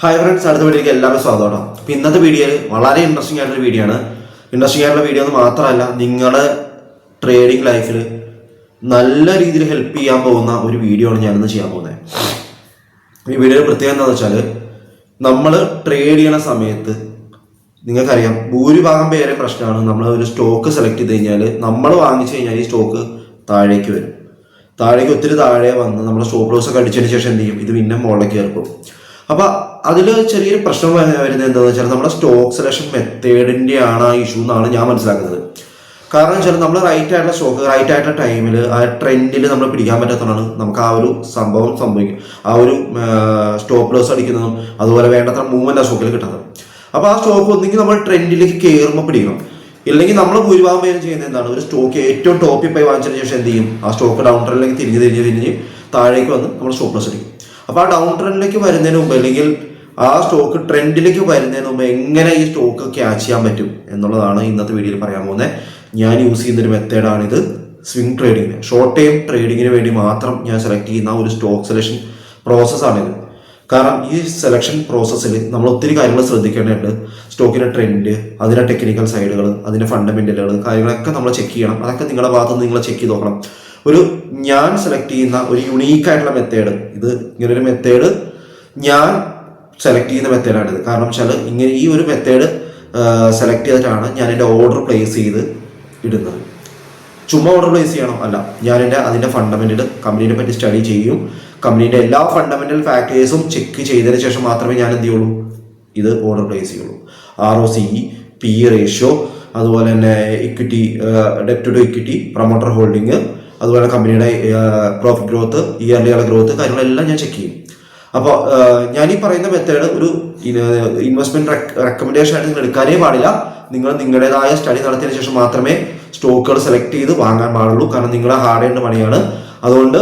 Hi friends, അടുത്ത വീഡിയോയ്ക്ക് എല്ലാവരും സ്വാഗതം. അപ്പോൾ ഇന്നത്തെ വീഡിയോയിൽ വളരെ ഇൻട്രസ്റ്റിംഗ് ആയിട്ടുള്ള വീഡിയോ ആണ്. ഇൻട്രസ്റ്റിംഗ് ആയിട്ടുള്ള വീഡിയോ എന്ന് മാത്രമല്ല, നിങ്ങളുടെ ട്രേഡിംഗ് ലൈഫിൽ നല്ല രീതിയിൽ ഹെൽപ്പ് ചെയ്യാൻ പോകുന്ന ഒരു വീഡിയോ ആണ് ഞാനിന്ന് ചെയ്യാൻ പോകുന്നത്. ഈ വീഡിയോയുടെ പ്രത്യേകത എന്താണെന്ന് വെച്ചാൽ, നമ്മൾ ട്രേഡ് ചെയ്യണ സമയത്ത് നിങ്ങൾക്കറിയാം, ഭൂരിഭാഗം പേരെ പ്രശ്നമാണ് നമ്മൾ ഒരു സ്റ്റോക്ക് സെലക്ട് ചെയ്ത് കഴിഞ്ഞാൽ നമ്മൾ വാങ്ങിച്ചു കഴിഞ്ഞാൽ ഈ സ്റ്റോക്ക് താഴേക്ക് വരും. താഴേക്ക് ഒത്തിരി താഴെ വന്ന് നമ്മൾ സ്റ്റോപ്പ് ലോസ് ഒക്കെ അടിച്ചതിന് ശേഷം എന്ത് ചെയ്യും, ഇത് പിന്നെ മുകളിലേക്ക് കയറിപ്പോകും. അപ്പൊ അതിൽ ചെറിയൊരു പ്രശ്നം വരുന്നത് എന്താണെന്ന് വെച്ചാൽ, നമ്മുടെ സ്റ്റോക്ക് സെലക്ഷൻ മെത്തേഡിന്റെ ആണ് ആ ഇഷ്യൂ എന്നാണ് ഞാൻ മനസ്സിലാക്കുന്നത്. കാരണം വെച്ചാൽ നമ്മൾ റൈറ്റ് ആയിട്ടുള്ള സ്റ്റോക്ക് റൈറ്റ് ആയിട്ടുള്ള ടൈമിൽ ആ ട്രെൻഡിൽ നമ്മൾ പിടിക്കാൻ പറ്റാത്തതാണ് നമുക്ക് ആ ഒരു സംഭവം സംഭവിക്കും. ആ ഒരു സ്റ്റോപ്പ് ലോസ് അടിക്കുന്നതും അതുപോലെ വേണ്ടത്ര മൂവ്മെന്റ് ആ സ്റ്റോക്കിൽ കിട്ടുന്നത്. അപ്പോൾ ആ സ്റ്റോക്ക് ഒന്നെങ്കിൽ നമ്മൾ ട്രെൻഡിലേക്ക് കയറുമ്പോൾ പിടിക്കണം, ഇല്ലെങ്കിൽ നമ്മൾ ഭൂരിഭാഗം പേരും ചെയ്യുന്നത് എന്താണ്, ഒരു സ്റ്റോക്ക് ഏറ്റവും ടോപ്പിൽ പോയി വാങ്ങിച്ചതിന് ശേഷം എന്ത് ചെയ്യും, ആ സ്റ്റോക്ക് ഡൗൺ ട്രെൻഡിലേക്ക് തിരിഞ്ഞ് താഴേക്ക് വന്ന് നമ്മൾ സ്റ്റോപ്പ് ലോസ് അടിക്കും. അപ്പോൾ ആ ഡൗൺ ട്രെൻഡിലേക്ക് വരുന്നതിന് മുമ്പ്, അല്ലെങ്കിൽ ആ സ്റ്റോക്ക് ട്രെൻഡിലേക്ക് വരുന്നതിന് മുമ്പ് എങ്ങനെ ഈ സ്റ്റോക്ക് ക്യാച്ച് ചെയ്യാൻ പറ്റും എന്നുള്ളതാണ് ഇന്നത്തെ വീഡിയോയിൽ പറയാൻ പോകുന്നത്. ഞാൻ യൂസ് ചെയ്യുന്നൊരു മെത്തേഡാണിത്. സ്വിംഗ് ട്രേഡിങ്ങിന്, ഷോർട്ട് ടൈം ട്രേഡിങ്ങിന് വേണ്ടി മാത്രം ഞാൻ സെലക്ട് ചെയ്യുന്ന ഒരു സ്റ്റോക്ക് സെലക്ഷൻ പ്രോസസ്സാണിത്. കാരണം ഈ സെലക്ഷൻ പ്രോസസ്സിൽ നമ്മൾ ഒത്തിരി കാര്യങ്ങൾ ശ്രദ്ധിക്കേണ്ടതുണ്ട്. സ്റ്റോക്കിൻ്റെ ട്രെൻഡ്, അതിൻ്റെ ടെക്നിക്കൽ സൈഡുകൾ, അതിൻ്റെ ഫണ്ടമെന്റലുകൾ, കാര്യങ്ങളൊക്കെ നമ്മൾ ചെക്ക് ചെയ്യണം. അതൊക്കെ നിങ്ങളുടെ ഭാഗത്ത് നിന്ന് നിങ്ങൾ ചെക്ക് ചെയ്ത് നോക്കണം. ഞാൻ സെലക്ട് ചെയ്യുന്ന ഒരു യുണീക്ക് ആയിട്ടുള്ള മെത്തേഡ് ഇത്. ഇങ്ങനൊരു മെത്തേഡ് ഞാൻ സെലക്ട് ചെയ്യുന്ന മെത്തേഡാണിത്. കാരണം വെച്ചാൽ ഇങ്ങനെ ഈ ഒരു മെത്തേഡ് സെലക്ട് ചെയ്തിട്ടാണ് ഞാൻ എൻ്റെ ഓർഡർ പ്ലേസ് ചെയ്ത് ഇടുന്നത്. ചുമ്മാ ഓർഡർ പ്ലേസ് ചെയ്യണം അല്ല, ഞാൻ അതിൻ്റെ ഫണ്ടമെന്റൽ കമ്പനീനെ പറ്റി സ്റ്റഡി ചെയ്യും. കമ്പനീൻ്റെ എല്ലാ ഫണ്ടമെന്റൽ ഫാക്ടേഴ്സും ചെക്ക് ചെയ്തതിന് ശേഷം മാത്രമേ ഞാൻ എന്ത് ചെയ്യുള്ളൂ, ഇത് ഓർഡർ പ്ലേസ് ചെയ്യുള്ളൂ. ROCE, PE റേഷ്യോ, അതുപോലെ തന്നെ ഇക്വിറ്റി, ഡെപ്റ്റ് ടു ഇക്വിറ്റി, പ്രൊമോട്ടർ ഹോൾഡിങ്, അതുപോലെ കമ്പനിയുടെ പ്രോഫിറ്റ് ഗ്രോത്ത്, ഇയർലി ഗ്രോത്ത്, കാര്യങ്ങളെല്ലാം ഞാൻ ചെക്ക് ചെയ്യും. അപ്പോൾ ഞാൻ ഈ പറയുന്ന മെത്തേഡ് ഒരു ഇൻവെസ്റ്റ്മെന്റ് റെക്കമെൻഡേഷൻ ആയിട്ട് നിങ്ങൾ എടുക്കാനേ പാടില്ല. നിങ്ങൾ നിങ്ങളുടേതായ സ്റ്റഡി നടത്തിയതിനു ശേഷം മാത്രമേ സ്റ്റോക്കുകൾ സെലക്ട് ചെയ്ത് വാങ്ങാൻ പാടുള്ളൂ. കാരണം നിങ്ങളുടെ ഹാർഡ് ഏൺഡ് പണിയാണ്. അതുകൊണ്ട്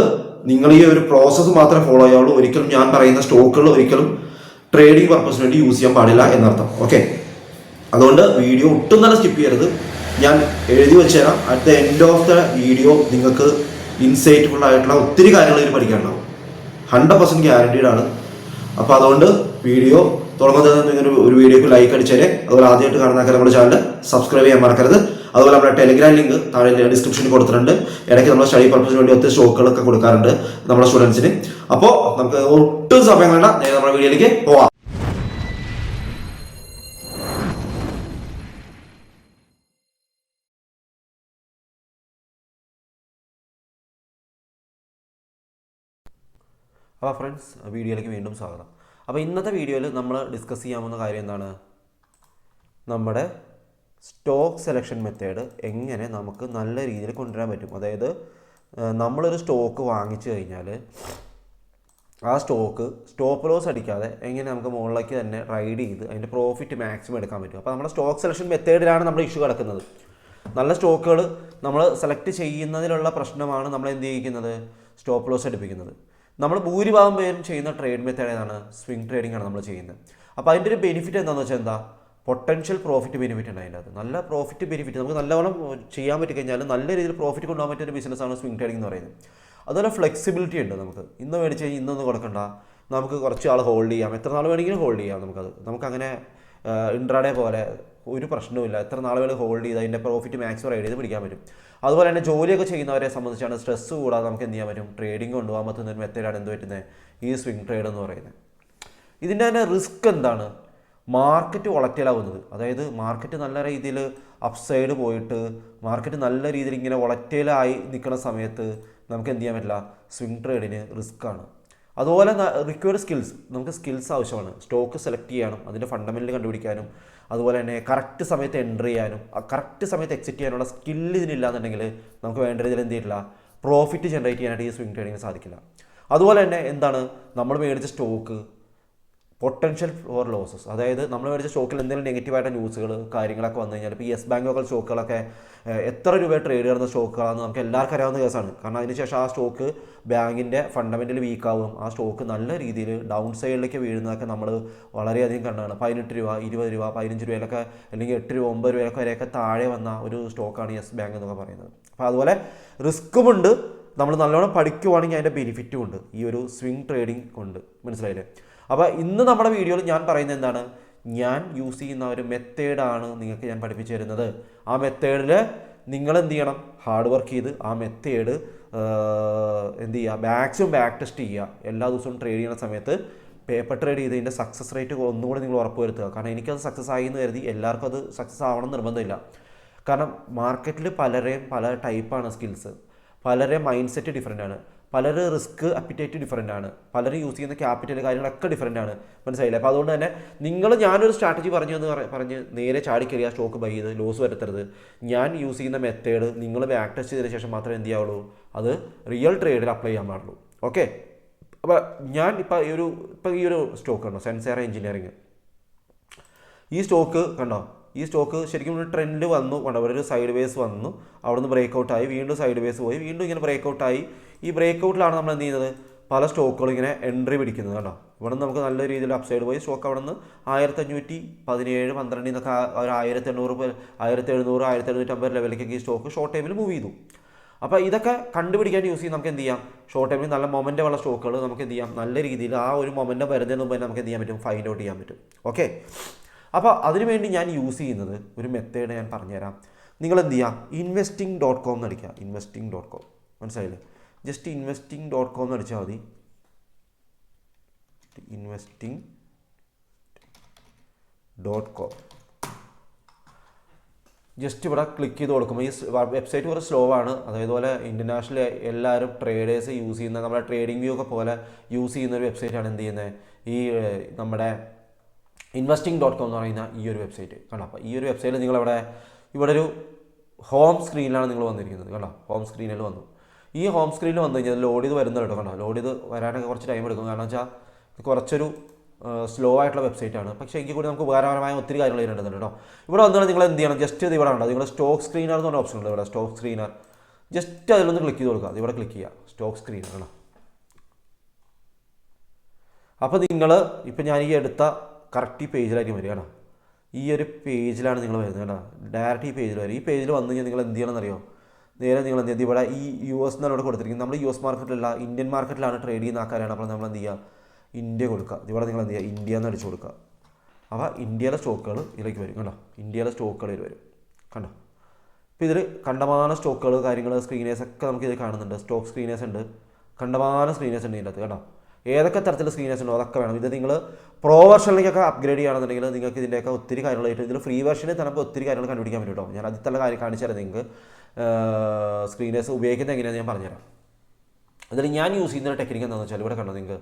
നിങ്ങൾ ഈ ഒരു പ്രോസസ്സ് മാത്രമേ ഫോളോ ചെയ്യാവുള്ളൂ. ഒരിക്കലും ഞാൻ പറയുന്ന സ്റ്റോക്കുകൾ ഒരിക്കലും ട്രേഡിംഗ് പർപ്പസിന് വേണ്ടി യൂസ് ചെയ്യാൻ പാടില്ല എന്നർത്ഥം. ഓക്കെ, അതുകൊണ്ട് വീഡിയോ ഒട്ടും തന്നെ സ്കിപ്പ് ചെയ്യരുത്. ഞാൻ എഴുതി വെച്ചുതരാം. At the end of the video നിങ്ങൾക്ക് ഇൻസൈറ്റ്ഫുൾ ആയിട്ടുള്ള ഒത്തിരി കാര്യങ്ങൾ ഇതിൽ പഠിക്കാനുണ്ടാവും. 100% ഗ്യാരണ്ടീഡ് ആണ്. അപ്പോൾ അതുകൊണ്ട് വീഡിയോ തുടങ്ങുന്നത് ഒരു വീഡിയോക്ക് ലൈക്ക് അടിച്ചേരെ. അതുപോലെ ആദ്യമായിട്ട് കാണുന്ന നമ്മുടെ ചാനൽ സബ്സ്ക്രൈബ് ചെയ്യാൻ മറക്കരുത്. അതുപോലെ നമ്മുടെ ടെലിഗ്രാം ലിങ്ക് താഴെ ഡിസ്ക്രിപ്ഷനിൽ കൊടുത്തിട്ടുണ്ട്. ഇടയ്ക്ക് നമ്മൾ സ്റ്റഡി പർപ്പസിന് വേണ്ടി ഒത്തിരി സ്റ്റോക്കുകളൊക്കെ കൊടുക്കാറുണ്ട് നമ്മുടെ സ്റ്റുഡൻസിന്. അപ്പോൾ നമുക്ക് ഒട്ടും സമയം വേണ്ട, നേരെ നമ്മുടെ വീഡിയോയിലേക്ക് പോവാം. അപ്പോൾ ഫ്രണ്ട്സ്, വീഡിയോയിലേക്ക് വീണ്ടും സ്വാഗതം. അപ്പോൾ ഇന്നത്തെ വീഡിയോയിൽ നമ്മൾ ഡിസ്കസ് ചെയ്യാൻ പോകുന്ന കാര്യം എന്താണ്, നമ്മുടെ സ്റ്റോക്ക് സെലക്ഷൻ മെത്തേഡ് എങ്ങനെ നമുക്ക് നല്ല രീതിയിൽ കൊണ്ടുവരാൻ പറ്റും. അതായത് നമ്മളൊരു സ്റ്റോക്ക് വാങ്ങിച്ചു കഴിഞ്ഞാൽ ആ സ്റ്റോപ്പ് ലോസ് അടിക്കാതെ എങ്ങനെ നമുക്ക് മുകളിലേക്ക് തന്നെ റൈഡ് ചെയ്ത് അതിൻ്റെ പ്രോഫിറ്റ് മാക്സിമം എടുക്കാൻ പറ്റും. അപ്പോൾ നമ്മുടെ സ്റ്റോക്ക് സെലക്ഷൻ മെത്തേഡിലാണ് നമ്മുടെ ഇഷ്യൂ കിടക്കുന്നത്. നല്ല സ്റ്റോക്കുകൾ നമ്മൾ സെലക്ട് ചെയ്യുന്നതിലുള്ള പ്രശ്നമാണ് നമ്മൾ എന്ത് ചെയ്യിക്കുന്നത്, സ്റ്റോപ്പ് ലോസ് അടുപ്പിക്കുന്നത്. നമ്മൾ ഭൂരിഭാഗം പേരും ചെയ്യുന്ന ട്രേഡ് മെത്തേഡ് ഏതാണ്, സ്വിംഗ് ട്രേഡിംഗ് ആണ് നമ്മൾ ചെയ്യുന്നത്. അപ്പോൾ അതിൻ്റെ ഒരു ബെനിഫിറ്റ് എന്താണെന്ന് വെച്ചാൽ എന്താ, പൊട്ടൻഷ്യൽ പ്രോഫിറ്റ് ബെനിഫിറ്റ് ഉണ്ട് അതിൻ്റെ അത്. നല്ല പ്രോഫിറ്റ് ബെനിഫിറ്റ് നമുക്ക് നല്ലവണ്ണം ചെയ്യാൻ പറ്റിക്കഴിഞ്ഞാൽ നല്ല രീതിയിൽ പ്രോഫിറ്റ് കൊണ്ടുപോകാൻ പറ്റിയ ഒരു ബിസിനസ്സാണ് സ്വിംഗ് ട്രേഡിംഗ് എന്ന് പറയുന്നത്. അതുപോലെ ഫ്ലെക്സിബിലിറ്റി ഉണ്ട്. നമുക്ക് ഇന്ന് മേടിച്ച് കഴിഞ്ഞാൽ ഇന്നൊന്നും കൊടുക്കണ്ട, നമുക്ക് കുറച്ച് ആൾ ഹോൾഡ് ചെയ്യാം, എത്ര നാൾ വേണമെങ്കിലും ഹോൾഡ് ചെയ്യാം. നമുക്കങ്ങനെ ഇൻട്രാഡേ പോലെ ഒരു പ്രശ്നവുമില്ല. എത്ര നാൾ വേണമെങ്കിലും ഹോൾഡ് ചെയ്ത് അതിൻ്റെ പ്രോഫിറ്റ് മാക്സിമം റൈഡ് ചെയ്ത് പിടിക്കാൻ പറ്റും. അതുപോലെ തന്നെ ജോലിയൊക്കെ ചെയ്യുന്നവരെ സംബന്ധിച്ചാണ് സ്ട്രെസ്സ് കൂടാതെ നമുക്ക് എന്ത് ചെയ്യാൻ പറ്റും, ട്രേഡിംഗ് കൊണ്ടുപോകാൻ പറ്റുന്ന ഒരു മെത്തേഡാണ് എന്ത് പറ്റുന്നത്, ഈ സ്വിംഗ് ട്രേഡ് എന്ന് പറയുന്നത്. ഇതിൻ്റെ തന്നെ റിസ്ക് എന്താണ്, മാർക്കറ്റ് വൊളറ്റൈലാവുന്നത്. അതായത് മാർക്കറ്റ് നല്ല രീതിയിൽ അപ്സൈഡ് പോയിട്ട് മാർക്കറ്റ് നല്ല രീതിയിൽ ഇങ്ങനെ വൊളറ്റൈലായി നിൽക്കുന്ന സമയത്ത് നമുക്ക് എന്ത് ചെയ്യാൻ പറ്റില്ല, സ്വിംഗ് ട്രേഡിന് റിസ്ക്കാണ്. അതുപോലെ റിക്വയർഡ് സ്കിൽസ്, നമുക്ക് സ്കിൽസ് ആവശ്യമാണ്. സ്റ്റോക്ക് സെലക്ട് ചെയ്യാനും അതിൻ്റെ ഫണ്ടമെൻ്റൽ കണ്ടുപിടിക്കാനും അതുപോലെ തന്നെ കറക്റ്റ് സമയത്ത് എൻട്രി ചെയ്യാനും കറക്റ്റ് സമയത്ത് എക്സിറ്റ് ചെയ്യാനുള്ള സ്കില്ല് ഇതിനില്ലാന്നുണ്ടെങ്കിൽ നമുക്ക് വേണ്ട രീതിയിൽ എന്ത് ചെയ്യില്ല, പ്രോഫിറ്റ് ജനറേറ്റ് ചെയ്യാനായിട്ട് ഈ സ്വിംഗ് ട്രേഡിങ്ങിന് സാധിക്കില്ല. അതുപോലെ തന്നെ എന്താണ്, നമ്മൾ മേടിച്ച സ്റ്റോക്ക് പൊട്ടൻഷ്യൽ ഫോർ ലോസസ്, അതായത് നമ്മൾ മേടിച്ച സ്റ്റോക്കിൽ എന്തെങ്കിലും നെഗറ്റീവായിട്ട് ന്യൂസുകൾ കാര്യങ്ങളൊക്കെ വന്നു കഴിഞ്ഞാൽ, ഇപ്പോൾ യെസ് ബാങ്ക് ഒക്കെ സ്റ്റോക്കുകളൊക്കെ എത്ര രൂപ ട്രേഡ് ചെയ്യുന്ന സ്റ്റോക്കുകളാണെന്ന് നമുക്ക് എല്ലാവർക്കും അറിയാവുന്ന കേസാണ്. കാരണം അതിനുശേഷം ആ സ്റ്റോക്ക് ബാങ്കിൻ്റെ ഫണ്ടമെൻ്റൽ വീക്കാവും, ആ സ്റ്റോക്ക് നല്ല രീതിയിൽ ഡൗൺ സൈഡിലേക്ക് വീഴുന്നതൊക്കെ നമ്മൾ വളരെയധികം കണ്ടാണ്. 18 രൂപ, 20 രൂപ, 15 രൂപയിലൊക്കെ, അല്ലെങ്കിൽ 8 രൂപ, 9 രൂപയിലൊക്കെ വരെയൊക്കെ താഴെ വന്ന ഒരു സ്റ്റോക്കാണ് യെസ് ബാങ്ക് എന്നൊക്കെ പറയുന്നത്. അപ്പോൾ അതുപോലെ റിസ്ക്കുമുണ്ട്. നമ്മൾ നല്ലോണം പഠിക്കുവാണെങ്കിൽ അതിൻ്റെ ബെനിഫിറ്റും ഉണ്ട് ഈ ഒരു സ്വിംഗ് ട്രേഡിംഗ് കൊണ്ട്, മനസ്സിലായില്ലേ. അപ്പോൾ ഇന്ന് നമ്മുടെ വീഡിയോയിൽ ഞാൻ പറയുന്നത് എന്താണ്, ഞാൻ യൂസ് ചെയ്യുന്ന ഒരു മെത്തേഡാണ് നിങ്ങൾക്ക് ഞാൻ പഠിപ്പിച്ചു തരുന്നത്. ആ മെത്തേഡിൽ നിങ്ങൾ എന്ത് ചെയ്യണം, ഹാർഡ് വർക്ക് ചെയ്ത് ആ മെത്തേഡ് എന്ത് ചെയ്യുക, മാക്സിമം ബാക്ക് ടെസ്റ്റ് ചെയ്യുക. എല്ലാ ദിവസവും ട്രേഡ് ചെയ്യുന്ന സമയത്ത് പേപ്പർ ട്രേഡ് ചെയ്തതിൻ്റെ സക്സസ് റേറ്റ് ഒന്നുകൂടി നിങ്ങൾ ഉറപ്പ് വരുത്തുക. കാരണം എനിക്കത് സക്സസ് ആയി എന്ന് കരുതി എല്ലാവർക്കും അത് സക്സസ് ആവണം നിർബന്ധമില്ല. കാരണം മാർക്കറ്റിൽ പലരെയും പല ടൈപ്പാണ് സ്കിൽസ്, പലരെ മൈൻഡ് സെറ്റ് ഡിഫറെൻ്റ് ആണ്, പലര് റിസ്ക് അപ്പിറ്റേറ്റ് ഡിഫറെൻ്റ് ആണ്, പലരും യൂസ് ചെയ്യുന്ന ക്യാപിറ്റൽ കാര്യങ്ങളൊക്കെ ഡിഫറെൻ്റ് ആണ്. മനസ്സിലായില്ലേ? അപ്പോൾ അതുകൊണ്ട് തന്നെ ഞാനൊരു സ്ട്രാറ്റജി പറഞ്ഞ് നേരെ ചാടിക്കറിയാ സ്റ്റോക്ക് ബൈ ചെയ്ത് ലോസ് വരുത്തരുത്. ഞാൻ യൂസ് ചെയ്യുന്ന മെത്തേഡ് നിങ്ങൾ ബാക്ക് ടെസ്റ്റ് ചെയ്തതിന് ശേഷം മാത്രമേ എന്ത് ചെയ്യാവുള്ളൂ, അത് റിയൽ ട്രേഡിൽ അപ്ലൈ ചെയ്യാൻ പാടുള്ളൂ. ഓക്കെ. അപ്പോൾ ഞാൻ ഇപ്പോൾ ഈ ഒരു സ്റ്റോക്ക് കണ്ടോ, സെൻസേറ എഞ്ചിനീയറിങ്, ഈ സ്റ്റോക്ക് കണ്ടോ, ഈ സ്റ്റോക്ക് ശരിക്കും ഒരു ട്രെൻഡ് വന്നു കണ്ടോ, ഒരു സൈഡ് വേസ് വന്നു, അവിടെ നിന്ന് ബ്രേക്കൗട്ടായി, വീണ്ടും സൈഡ് വേസ് പോയി, വീണ്ടും ഇങ്ങനെ ബ്രേക്കൗട്ടായി. ഈ ബ്രേക്കൗട്ടിലാണ് നമ്മൾ എന്ത് ചെയ്യുന്നത്, പല സ്റ്റോക്കുകളും ഇങ്ങനെ എൻട്രി പിടിക്കുന്നത് കണ്ടോ. ഇവിടെ നിന്ന് നമുക്ക് നല്ല രീതിയിൽ അപ്സൈഡ് പോയി സ്റ്റോക്ക് അവിടെ നിന്ന് 1517, 12 എന്നൊക്കെ ഒരു 1800, 1700, 1750 ലെവലിലേക്ക് ഈ സ്റ്റോക്ക് ഷോർട്ട് ടൈമിൽ മൂവ് ചെയ്തു. അപ്പോൾ ഇതൊക്കെ കണ്ടുപിടിക്കാൻ യൂസ് ചെയ്യും നമുക്ക് എന്ത് ചെയ്യാം, ഷോർട്ട് ടൈമിൽ നല്ല മൊമെൻ്റമുള്ള സ്റ്റോക്കുകൾ നമുക്ക് എന്ത് ചെയ്യാം, നല്ല രീതിയിൽ ആ ഒരു മൊമെൻ്റം വരുന്നതിന് മുമ്പ് നമുക്ക് എന്ത് ചെയ്യാൻ പറ്റും, ഫൈൻഡ് ഔട്ട് ചെയ്യാൻ പറ്റും. ഓക്കെ. അപ്പോൾ അതിനുവേണ്ടി ഞാൻ യൂസ് ചെയ്യുന്നത് ഒരു മെത്തേഡ് ഞാൻ പറഞ്ഞുതരാം. നിങ്ങൾ എന്ത് ചെയ്യുക, investing.com എന്ന് അടിക്കുക. investing.com മനസ്സിലായില്ലേ? ജസ്റ്റ് investing.com എന്ന് അടിച്ചാൽ മതി. investing.com ജസ്റ്റ് ഇവിടെ ക്ലിക്ക് ചെയ്ത് കൊടുക്കുമ്പോൾ ഈ വെബ്സൈറ്റ് കുറച്ച് സ്ലോ ആണ്. അതേപോലെ ഇൻ്റർനാഷണൽ എല്ലാവരും ട്രേഡേഴ്സ് യൂസ് ചെയ്യുന്ന, നമ്മുടെ ട്രേഡിംഗ് വ്യൂ ഒക്കെ പോലെ യൂസ് ചെയ്യുന്ന ഒരു വെബ്സൈറ്റാണ് എന്ത് ചെയ്യുന്നത്, ഈ നമ്മുടെ investing.com എന്ന് പറയുന്ന ഈ ഒരു വെബ്സൈറ്റ് കണ്ടോ. അപ്പോൾ ഈ ഒരു വെബ്സൈറ്റിൽ നിങ്ങളിവിടെ ഒരു ഹോം സ്ക്രീനിലാണ് നിങ്ങൾ വന്നിരിക്കുന്നത് കണ്ടോ. ഹോം സ്ക്രീനിൽ വന്നു. ഈ ഹോം സ്ക്രീനിൽ വന്നു കഴിഞ്ഞാൽ ലോഡ് ചെയ്ത് വരുന്നത് കേട്ടോ കണ്ടോ. ലോഡ് ചെയ്ത് വരാനൊക്കെ കുറച്ച് ടൈം എടുക്കും. കാരണം വെച്ചാൽ കുറച്ചൊരു സ്ലോ ആയിട്ടുള്ള വെബ്സൈറ്റാണ്. പക്ഷേ എങ്കിൽ കൂടി നമുക്ക് ഉപകാരപരമായ ഒത്തിരി കാര്യങ്ങൾ ഇതിനുണ്ട് കേട്ടോ. ഇവിടെ വന്നാൽ നിങ്ങൾ എന്ത് ചെയ്യണം, ജസ്റ്റ് ഇത് ഇവിടെ ഉണ്ടോ, നിങ്ങൾ സ്റ്റോക്ക് സ്ക്രീനർ എന്ന് പറഞ്ഞ ഓപ്ഷൻ ഉണ്ട് ഇവിടെ. സ്റ്റോക്ക് സ്ക്രീനർ ജസ്റ്റ് അതിലൊന്ന് ക്ലിക്ക് ചെയ്ത് കൊടുക്കുക. ഇവിടെ ക്ലിക്ക് ചെയ്യുക, സ്റ്റോക്ക് സ്ക്രീനർ കേട്ടോ. അപ്പോൾ ഇപ്പം ഞാൻ ഈ എടുത്ത കറക്റ്റ് ഈ പേജിലായിരിക്കും വരിക കേട്ടോ. ഈ ഒരു പേജിലാണ് നിങ്ങൾ വരുന്നത് കേട്ടോ. ഡയറക്റ്റ് ഈ പേജിൽ വരും. ഈ പേജിൽ വന്നു കഴിഞ്ഞാൽ നിങ്ങൾ എന്ത് ചെയ്യണമെന്നറിയോ, നേരെ നിങ്ങൾ എന്ത് ചെയ്യുക, ഇവിടെ ഈ US എന്നാണ് ഇവിടെ കൊടുത്തിരിക്കുന്നത്. നമ്മൾ US മാർക്കറ്റിലല്ല, ഇന്ത്യൻ മാർക്കറ്റിലാണ് ട്രേഡ് ചെയ്യുന്ന ആൾക്കാരാണ്. അപ്പോൾ നമ്മൾ എന്ത് ചെയ്യുക, ഇന്ത്യ കൊടുക്കുക. ഇവിടെ നിങ്ങൾ എന്ത് ചെയ്യുക, ഇന്ത്യ എന്ന് അടിച്ചു കൊടുക്കുക. അപ്പോൾ ഇന്ത്യയിലെ സ്റ്റോക്കുകൾ ഇതിലേക്ക് വരും കണ്ടോ. ഇന്ത്യയിലെ സ്റ്റോക്കുകൾ ഇതിൽ വരും കണ്ടോ. ഇപ്പോൾ ഇതിൽ കണ്ടമാന സ്റ്റോക്കുകൾ കാര്യങ്ങൾ സ്ക്രീനേഴ്സ് ഒക്കെ നമുക്ക് ഇത് കാണുന്നുണ്ട്. സ്റ്റോക്ക് സ്ക്രീനേഴ്സ് ഉണ്ട്, കണ്ടമാന സ്ക്രീനേഴ്സ് ഉണ്ട് ഇതിൻ്റെ അകത്ത് കണ്ടോ. ഏതൊക്കെ തരത്തിലുള്ള സ്ക്രീനേഴ്സ് ഉണ്ടോ അതൊക്കെ വേണം. ഇത് നിങ്ങൾ പ്രോ വെർഷനിലേക്കൊക്കെ അപ്ഗ്രേഡ് ചെയ്യുകയാണെന്നുണ്ടെങ്കിൽ നിങ്ങൾക്ക് ഇതിൻ്റെയൊക്കെ ഒത്തിരി കാര്യങ്ങളായിട്ട് ഇതിൽ ഫ്രീ വെർഷനിൽ നമുക്ക് ഒത്തിരി കാര്യങ്ങൾ കണ്ടുപിടിക്കാൻ പറ്റും കേട്ടോ. ഞാൻ അതിലുള്ള കാര്യം കാണിച്ചു തരാം നിങ്ങൾക്ക്. സ്ക്രീനേഴ്സ് ഉപയോഗിക്കുന്നത് എങ്ങനെയാണെന്ന് ഞാൻ പറഞ്ഞുതരാം. അതിൽ ഞാൻ യൂസ് ചെയ്യുന്ന ഒരു ടെക്നിക്ക് എന്താണെന്ന് വെച്ചാൽ ഇവിടെ കണ്ടോ, നിങ്ങൾക്ക്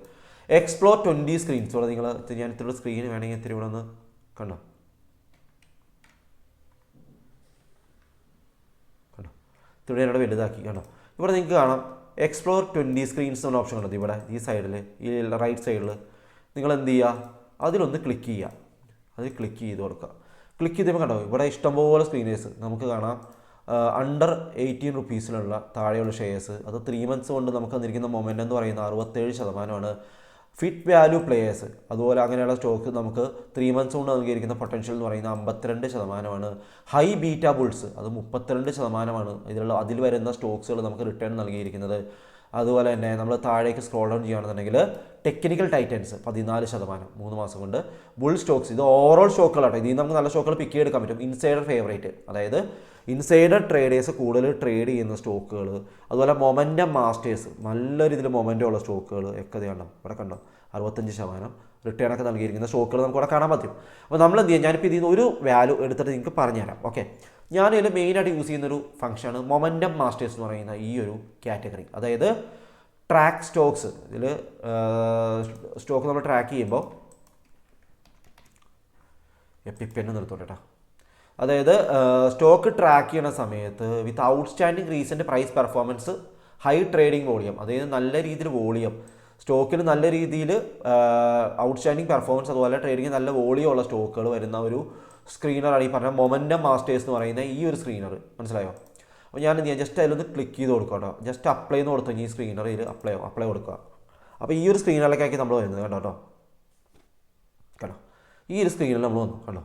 എക്സ്പ്ലോർ 20 സ്ക്രീൻസ്. ഇവിടെ നിങ്ങൾ ഞാൻ ഇത്തിരി സ്ക്രീൻ വേണമെങ്കിൽ ഇത്തിരി ഇവിടെ ഒന്ന് കണ്ടോ ഇത്തിരി ഇവിടെ വലുതാക്കി കണ്ടോ. ഇവിടെ നിങ്ങൾക്ക് കാണാം എക്സ്പ്ലോർ 20 സ്ക്രീൻസ് എന്ന ഓപ്ഷൻ കണ്ടത്. ഇവിടെ ഈ സൈഡിൽ, ഈ റൈറ്റ് സൈഡിൽ നിങ്ങൾ എന്ത് ചെയ്യുക, അതിലൊന്ന് ക്ലിക്ക് ചെയ്യുക. അത് ക്ലിക്ക് ചെയ്ത് കൊടുക്കുക. ക്ലിക്ക് ചെയ്തപ്പോൾ കണ്ടോ ഇവിടെ ഇഷ്ടംപോലെ സ്ക്രീനേഴ്സ് നമുക്ക് കാണാം. അണ്ടർ 18 റുപ്പീസിലുള്ള താഴെയുള്ള ഷെയർസ്, അത് 3 months കൊണ്ട് നമുക്ക് തന്നിരിക്കുന്ന മൊമെൻ്റ് എന്ന് പറയുന്ന 67%. ഫിറ്റ് വാല്യൂ പ്ലേയേഴ്സ് അതുപോലെ അങ്ങനെയുള്ള സ്റ്റോക്ക് നമുക്ക് 3 months കൊണ്ട് നൽകിയിരിക്കുന്ന പൊട്ടൻഷ്യൽ എന്ന് പറയുന്നത് 52%. ഹൈ ബീറ്റ ബുൾസ് അത് 32%. അതിൽ വരുന്ന സ്റ്റോക്സുകൾ നമുക്ക് റിട്ടേൺ നൽകിയിരിക്കുന്നത്. അതുപോലെ തന്നെ നമ്മൾ താഴേക്ക് സ്ക്രോൾ ഡൗൺ ചെയ്യുകയാണെന്നുണ്ടെങ്കിൽ ടെക്നിക്കൽ ടൈറ്റൻസ് 14%, 3 മാസം കൊണ്ട്. ബുൾ സ്റ്റോക്സ് ഇത് ഓവറോൾ സ്റ്റോക്കുകളാട്ടോ. ഇതിൽ നമുക്ക് നല്ല സ്റ്റോക്കുകൾ പിക്ക് ചെയ്തെടുക്കാൻ പറ്റും. ഇൻസൈഡർ ഫേവറേറ്റ്, അതായത് ഇൻസൈഡർ ട്രേഡേഴ്സ് കൂടുതൽ ട്രേഡ് ചെയ്യുന്ന സ്റ്റോക്കുകൾ. അതുപോലെ മൊമെൻ്റം മാസ്റ്റേഴ്സ്, നല്ല രീതിയിൽ മൊമെൻ്റം ഉള്ള സ്റ്റോക്കുകൾ ഒക്കെ ഇത് കണ്ടോ. ഇവിടെ കണ്ടോ 65% റിട്ടേൺ ഒക്കെ നൽകിയിരിക്കുന്ന സ്റ്റോക്കുകൾ നമുക്ക് ഇവിടെ കാണാൻ പറ്റും. അപ്പോൾ നമ്മൾ എന്ത് ചെയ്യാം, ഞാനിപ്പോൾ ഇതിൽ നിന്ന് ഒരു വാല്യൂ എടുത്തിട്ട് നിങ്ങൾക്ക് പറഞ്ഞുതരാം. ഓക്കെ. ഞാനിതിൽ മെയിനായിട്ട് യൂസ് ചെയ്യുന്നൊരു ഫംഗ്ഷനാണ് മൊമെൻ്റം മാസ്റ്റേഴ്സ് എന്ന് പറയുന്ന ഈ ഒരു കാറ്റഗറി. അതായത് ട്രാക്ക് സ്റ്റോക്സ്. ഇതിൽ സ്റ്റോക്ക് നമ്മൾ ട്രാക്ക് ചെയ്യുമ്പോൾ എപ്പിന്നെ നിർത്തോട്ടെ കേട്ടോ. അതായത് സ്റ്റോക്ക് ട്രാക്ക് ചെയ്യുന്ന സമയത്ത് with outstanding recent price performance, high trading volume, അതായത് നല്ല രീതിയിൽ വോളിയം സ്റ്റോക്കിൽ, നല്ല രീതിയിൽ ഔട്ട്സ്റ്റാൻഡിങ് പെർഫോമൻസ്, അതുപോലെ ട്രേഡിങ് നല്ല വോളിയം ഉള്ള സ്റ്റോക്കുകൾ വരുന്ന ഒരു സ്ക്രീനറാണ് ഈ പറഞ്ഞ മൊമെൻ്റം മാസ്റ്റേഴ്സ് എന്ന് പറയുന്ന ഈ ഒരു സ്ക്രീനർ. മനസ്സിലായോ? അപ്പോൾ ഞാൻ എന്ത് ചെയ്യാം, ജസ്റ്റ് അതിലൊന്ന് ക്ലിക്ക് ചെയ്ത് കൊടുക്കുക കേട്ടോ. ജസ്റ്റ് അപ്ലൈ എന്ന് കൊടുത്തു കഴിഞ്ഞാൽ ഈ സ്ക്രീനർ ഇതിൽ അപ്ലൈ കൊടുക്കുക. അപ്പോൾ ഈ ഒരു സ്ക്രീനറിലേക്കാക്കി നമ്മൾ വരുന്നത് കേട്ടോ കേട്ടോ. ഈ ഒരു സ്ക്രീനിൽ നമ്മൾ വന്നു കേട്ടോ.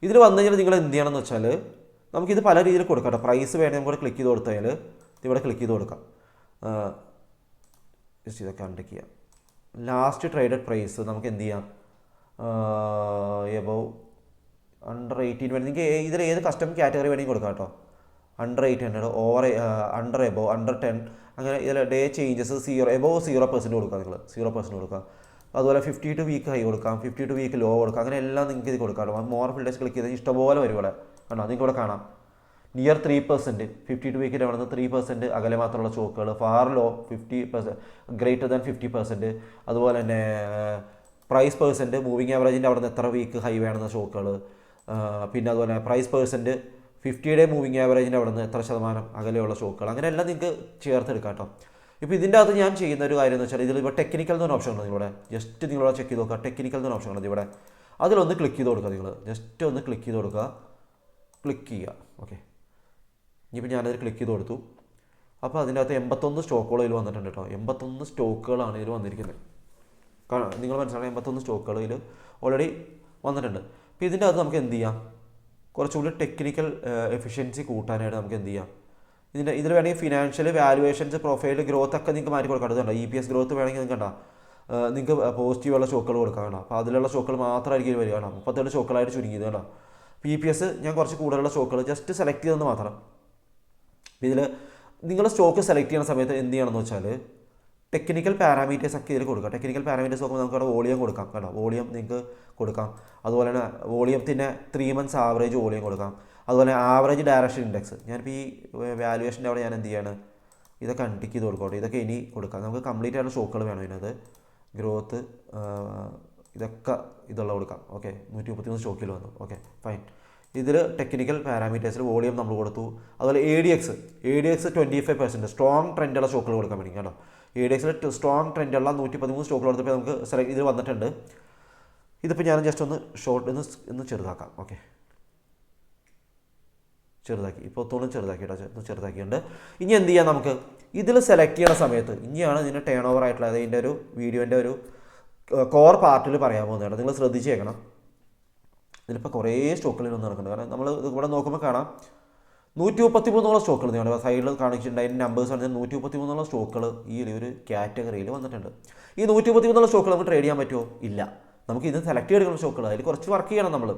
ഇതിൽ വന്നു കഴിഞ്ഞാൽ നിങ്ങൾ എന്ത് ചെയ്യണമെന്ന് വെച്ചാൽ നമുക്കിത് പല രീതിയിൽ കൊടുക്കാം കേട്ടോ. പ്രൈസ് വേണമെങ്കിൽ നമുക്ക് ക്ലിക്ക് ചെയ്ത് കൊടുത്താൽ ഇവിടെ ക്ലിക്ക് ചെയ്ത് കൊടുക്കാം. ജസ്റ്റ് ഇതൊക്കെ അൺടിക്ക് ചെയ്യാം. ലാസ്റ്റ് ട്രേഡഡ് പ്രൈസ് നമുക്ക് എന്ത് ചെയ്യാം, എബവ് അണ്ടർ 18 വേണം. നിങ്ങൾക്ക് ഇതിൽ ഏത് കസ്റ്റം കാറ്റഗറി വേണമെങ്കിൽ കൊടുക്കാം കേട്ടോ. Under 800, over under above, under 10, അങ്ങനെ ഇതിൽ ഡേ ചേഞ്ചസ് 0, എബവ് 0% കൊടുക്കാം. നിങ്ങൾ 0% കൊടുക്കാം. അതുപോലെ 52 വീക്ക് ഹൈ കൊടുക്കാം, 52 വീക്ക് ലോ കൊടുക്കാം. അങ്ങനെ എല്ലാം നിങ്ങൾക്ക് ഇത് കൊടുക്കാം കേട്ടോ. മോർ ഫിൽറ്റേഴ്സ് ക്ലിക്ക് ചെയ്താൽ ഇഷ്ടംപോലെ വരും ഇവിടെ കണ്ടോ. നിങ്ങൾക്ക് ഇവിടെ കാണാം നിയർ 3%, 52 വീക്കിൻ്റെ അവിടെ നിന്ന് 3% അകലെ മാത്രമുള്ള സ്റ്റോക്കുകൾ, ഫാർ ലോ 50%, ഗ്രേറ്റർ ദാൻ 50%. അതുപോലെ തന്നെ പ്രൈസ് പേഴ്സൻറ്റ്, മൂവിങ് ആവറേജിൻ്റെ അവിടെ നിന്ന് എത്ര വീക്ക് ഹൈ വേണമെന്ന സ്റ്റോക്കുകൾ. പിന്നെ അതുപോലെ പ്രൈസ് പേഴ്സൻറ്റ് 50-ഡേ മൂവിങ് ആവറേജിൻ്റെ അവിടെ നിന്ന് എത്ര ശതമാനം അകലെയുള്ള സ്റ്റോക്കുകൾ. അങ്ങനെ എല്ലാം നിങ്ങൾക്ക് ചേർത്തെടുക്കാം കേട്ടോ. ഇപ്പോൾ ഇതിൻ്റെ അകത്ത് ഞാൻ ചെയ്യുന്ന ഒരു കാര്യം എന്ന് വെച്ചാൽ ഇതിൽ ഇപ്പോൾ ടെക്നിക്കൽ എന്നൊരു ഓപ്ഷൻ ഉണ്ട്. ഇവിടെ ജസ്റ്റ് നിങ്ങളിവിടെ ചെക്ക് ചെയ്ത് നോക്കുക. ടെക്നിക്കൽ എന്നൊരു ഓപ്ഷൻ ഉണ്ട് ഇവിടെ. അതിലൊന്ന് ക്ലിക്ക് ചെയ്ത് കൊടുക്കുക. നിങ്ങൾ ജസ്റ്റ് ഒന്ന് ക്ലിക്ക് ചെയ്ത് കൊടുക്കുക. ക്ലിക്ക് ചെയ്യുക. ഓക്കെ, ഇനിയിപ്പോൾ ഞാനതിൽ ക്ലിക്ക് ചെയ്ത് കൊടുത്തു. അപ്പോൾ അതിൻ്റെ അകത്ത് 81 സ്റ്റോക്കുകൾ ഇതിൽ വന്നിട്ടുണ്ട് കേട്ടോ. 81 സ്റ്റോക്കുകളാണ് ഇതിൽ വന്നിരിക്കുന്നത്. നിങ്ങൾ മനസ്സിലാക്കണം, 81 സ്റ്റോക്കുകൾ ഇതിൽ ഓൾറെഡി വന്നിട്ടുണ്ട്. അപ്പോൾ ഇതിൻ്റെ അകത്ത് നമുക്ക് എന്ത് ചെയ്യാം, കുറച്ചുകൂടി ടെക്നിക്കൽ എഫിഷ്യൻസി കൂട്ടാനായിട്ട് നമുക്ക് എന്ത് ചെയ്യാം, ഇതിൽ വേണമെങ്കിൽ ഫിനാൻഷ്യൽ വാല്യുവേഷൻസ്, പ്രൊഫൈൽ, ഗ്രോത്ത് ഒക്കെ നിങ്ങൾക്ക് മാറ്റി കൊടുക്കാം. അതുകൊണ്ട് EPS ഗ്രോത്ത് വേണമെങ്കിൽ നിങ്ങൾക്ക് കണ്ടാ നിങ്ങൾക്ക് പോസിറ്റീവുള്ള സ്റ്റോക്കുകൾ കൊടുക്കാം കേട്ടോ. അപ്പോൾ അതിലുള്ള സ്റ്റോക്കുകൾ മാത്രമായിരിക്കും വരിക കേട്ടോ. 37 സ്റ്റോക്കുകളായിട്ട് ചുരുങ്ങിയത് കേട്ടോ. EPS ഞാൻ കുറച്ച് കൂടുതലുള്ള സ്റ്റോക്കുകൾ ജസ്റ്റ് സെലക്ട് ചെയ്തെന്ന് മാത്രം. ഇതിൽ നിങ്ങൾ സ്റ്റോക്ക് സെലക്ട് ചെയ്യുന്ന സമയത്ത് എന്ത് ചെയ്യണമെന്ന് വെച്ചാൽ ടെക്നിക്കൽ പാരാമീറ്റേഴ്സ് ഒക്കെ ഇതിൽ കൊടുക്കാം. ടെക്നിക്കൽ പാരാമീറ്റേഴ്സ് നോക്കുമ്പോൾ നമുക്ക് അവിടെ വോളിയം കൊടുക്കാം കേട്ടോ. വോളിയം നിങ്ങൾക്ക് കൊടുക്കാം. അതുപോലെ തന്നെ വോളിയത്തിൻ്റെ 3 months ആവറേജ് വോളിയം കൊടുക്കാം. അതുപോലെ ആവറേജ് ഡയറക്ഷൻ ഇൻഡെക്സ്. ഞാനിപ്പോൾ ഈ വാല്യുവേഷൻ്റെ അവിടെ ഞാൻ എന്ത് ചെയ്യാണ്, ഇതൊക്കെ അൺടിക്ക് ചെയ്ത് കൊടുക്കട്ടെ. ഇതൊക്കെ ഇനി കൊടുക്കാം. നമുക്ക് കംപ്ലീറ്റ് ആയിട്ട് സ്റ്റോക്കുകൾ വേണം ഇതിനകത്ത്. ഗ്രോത്ത് ഇതൊക്കെ ഇതുള്ള കൊടുക്കാം. ഓക്കെ, 133 സ്റ്റോക്കിൽ വന്നു. Okay fine. ഇതിൽ ടെക്നിക്കൽ പാരാമീറ്റേഴ്സിൽ വോളിയം നമ്മൾ കൊടുത്തു. അതുപോലെ ADX 25% സ്ട്രോങ് ട്രെൻഡുള്ള സ്റ്റോക്കുകൾ കൊടുക്കാൻ വേണ്ടി കേട്ടോ. ADXൽ സ്ട്രോങ് ട്രെൻഡുള്ള 113 സ്റ്റോക്കുകൾ കൊടുത്തപ്പോൾ നമുക്ക് സെലക്ട് ഇതിൽ വന്നിട്ടുണ്ട്. ഇതിപ്പോൾ ഞാൻ ജസ്റ്റ് ഒന്ന് ഷോർട്ട് ഒന്ന് ചെറുതാക്കാം. ഓക്കെ, ചെറുതാക്കി. ഇപ്പോൾ ഒത്തോളം ചെറുതാക്കി കേട്ടോ. ചെറുതാക്കിയുണ്ട്. ഇനി എന്ത് ചെയ്യാം, നമുക്ക് ഇതിൽ സെലക്ട് ചെയ്യുന്ന സമയത്ത് ഇനിയാണ് ഇതിൻ്റെ ടേൺ ഓവർ ആയിട്ടുള്ള ഇതിൻ്റെ ഒരു വീഡിയോൻ്റെ ഒരു കോർ പാർട്ടിൽ പറയാൻ പോകുന്നത്. നിങ്ങൾ ശ്രദ്ധിച്ചേക്കണം. ഇതിലിപ്പോൾ കുറേ സ്റ്റോക്കുകളിൽ ഒന്ന് നടക്കുന്നുണ്ട്. കാരണം നമ്മൾ ഇവിടെ നോക്കുമ്പോൾ കാണാം 133 സ്റ്റോക്കുകൾ നിങ്ങൾ സൈഡിൽ കാണിച്ചിട്ടുണ്ട്. അതിൻ്റെ നമ്പേഴ്സ് ആണ് 133 സ്റ്റോക്കുകൾ ഈ ഒരു കാറ്റഗറിയിൽ വന്നിട്ടുണ്ട്. ഈ 133 സ്റ്റോക്കുകൾ നമുക്ക് ട്രേഡ് ചെയ്യാൻ പറ്റുമോ? ഇല്ല. നമുക്ക് ഇത് സെലക്ട് ചെയ്തെടുക്കുന്ന സ്റ്റോക്കുകൾ അതിൽ കുറച്ച് വർക്ക് ചെയ്യണം നമ്മൾ.